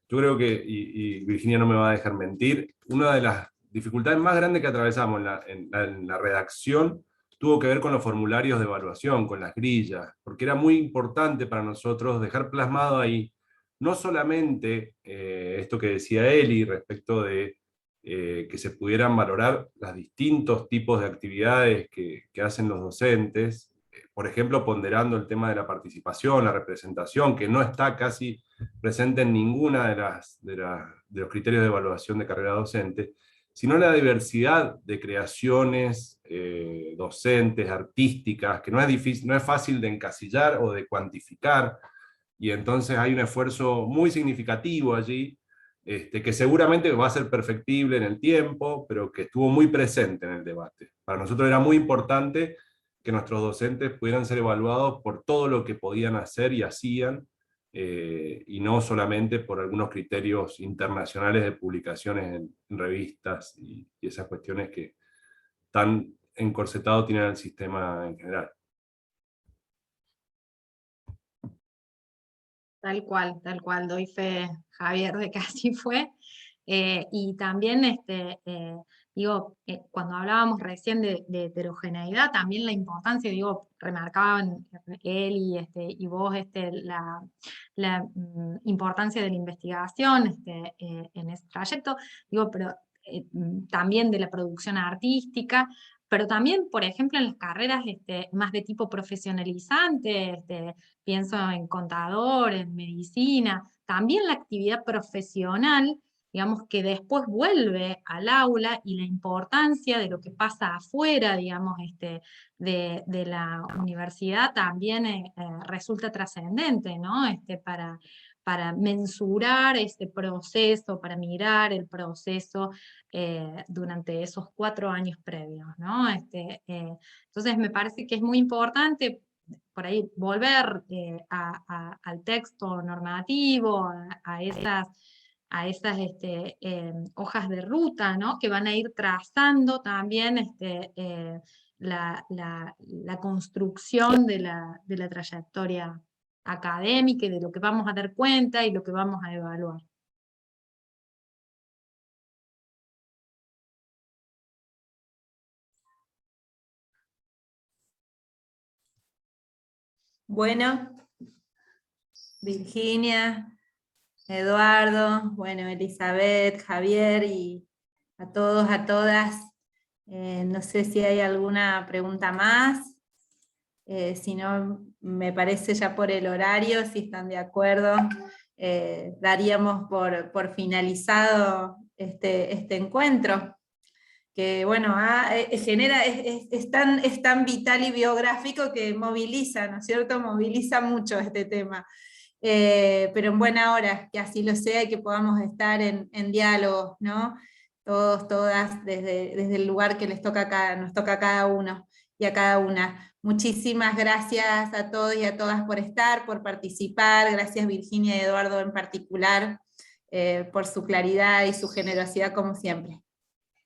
[SPEAKER 8] Yo creo que, y Virginia no me va a dejar mentir, una de las dificultades más grandes que atravesamos en la redacción tuvo que ver con los formularios de evaluación, con las grillas, porque era muy importante para nosotros dejar plasmado ahí no solamente esto que decía Eli respecto de que se pudieran valorar los distintos tipos de actividades que hacen los docentes, por ejemplo, ponderando el tema de la participación, la representación, que no está casi presente en ninguna de los criterios de evaluación de carrera docente, sino la diversidad de creaciones docentes, artísticas, que no es fácil de encasillar o de cuantificar, y entonces hay un esfuerzo muy significativo allí, que seguramente va a ser perfectible en el tiempo, pero que estuvo muy presente en el debate. Para nosotros era muy importante que nuestros docentes pudieran ser evaluados por todo lo que podían hacer y hacían, y no solamente por algunos criterios internacionales de publicaciones en revistas y esas cuestiones que tan encorsetado tienen el sistema en general.
[SPEAKER 4] Tal cual, doy fe, Javier, de que así fue. Y también, cuando hablábamos recién de heterogeneidad, también la importancia, remarcaban él y vos la importancia de la investigación en ese trayecto, pero también de la producción artística, pero también, por ejemplo, en las carreras más de tipo profesionalizante, pienso en contador, en medicina, también la actividad profesional, digamos, que después vuelve al aula, y la importancia de lo que pasa afuera, digamos, de la universidad también resulta trascendente, ¿no? Para mensurar ese proceso, para mirar el proceso durante esos 4 años previos, ¿no? Entonces me parece que es muy importante por ahí volver al texto normativo, a esas hojas de ruta, ¿no? Que van a ir trazando también la construcción de la trayectoria académica y de lo que vamos a dar cuenta y lo que vamos a evaluar.
[SPEAKER 2] Bueno, Virginia, Eduardo, bueno, Elizabeth, Javier y a todos, a todas, No sé si hay alguna pregunta más. Si no, me parece ya por el horario, si están de acuerdo, daríamos por finalizado este encuentro, que bueno, genera, es tan vital y biográfico que moviliza, ¿no es cierto? Moviliza mucho este tema. Pero en buena hora, que así lo sea y que podamos estar en diálogo, ¿no? Todos, todas, desde el lugar que nos toca a cada uno y a cada una. Muchísimas gracias a todos y a todas por estar, por participar. Gracias Virginia y Eduardo en particular, por su claridad y su generosidad como siempre.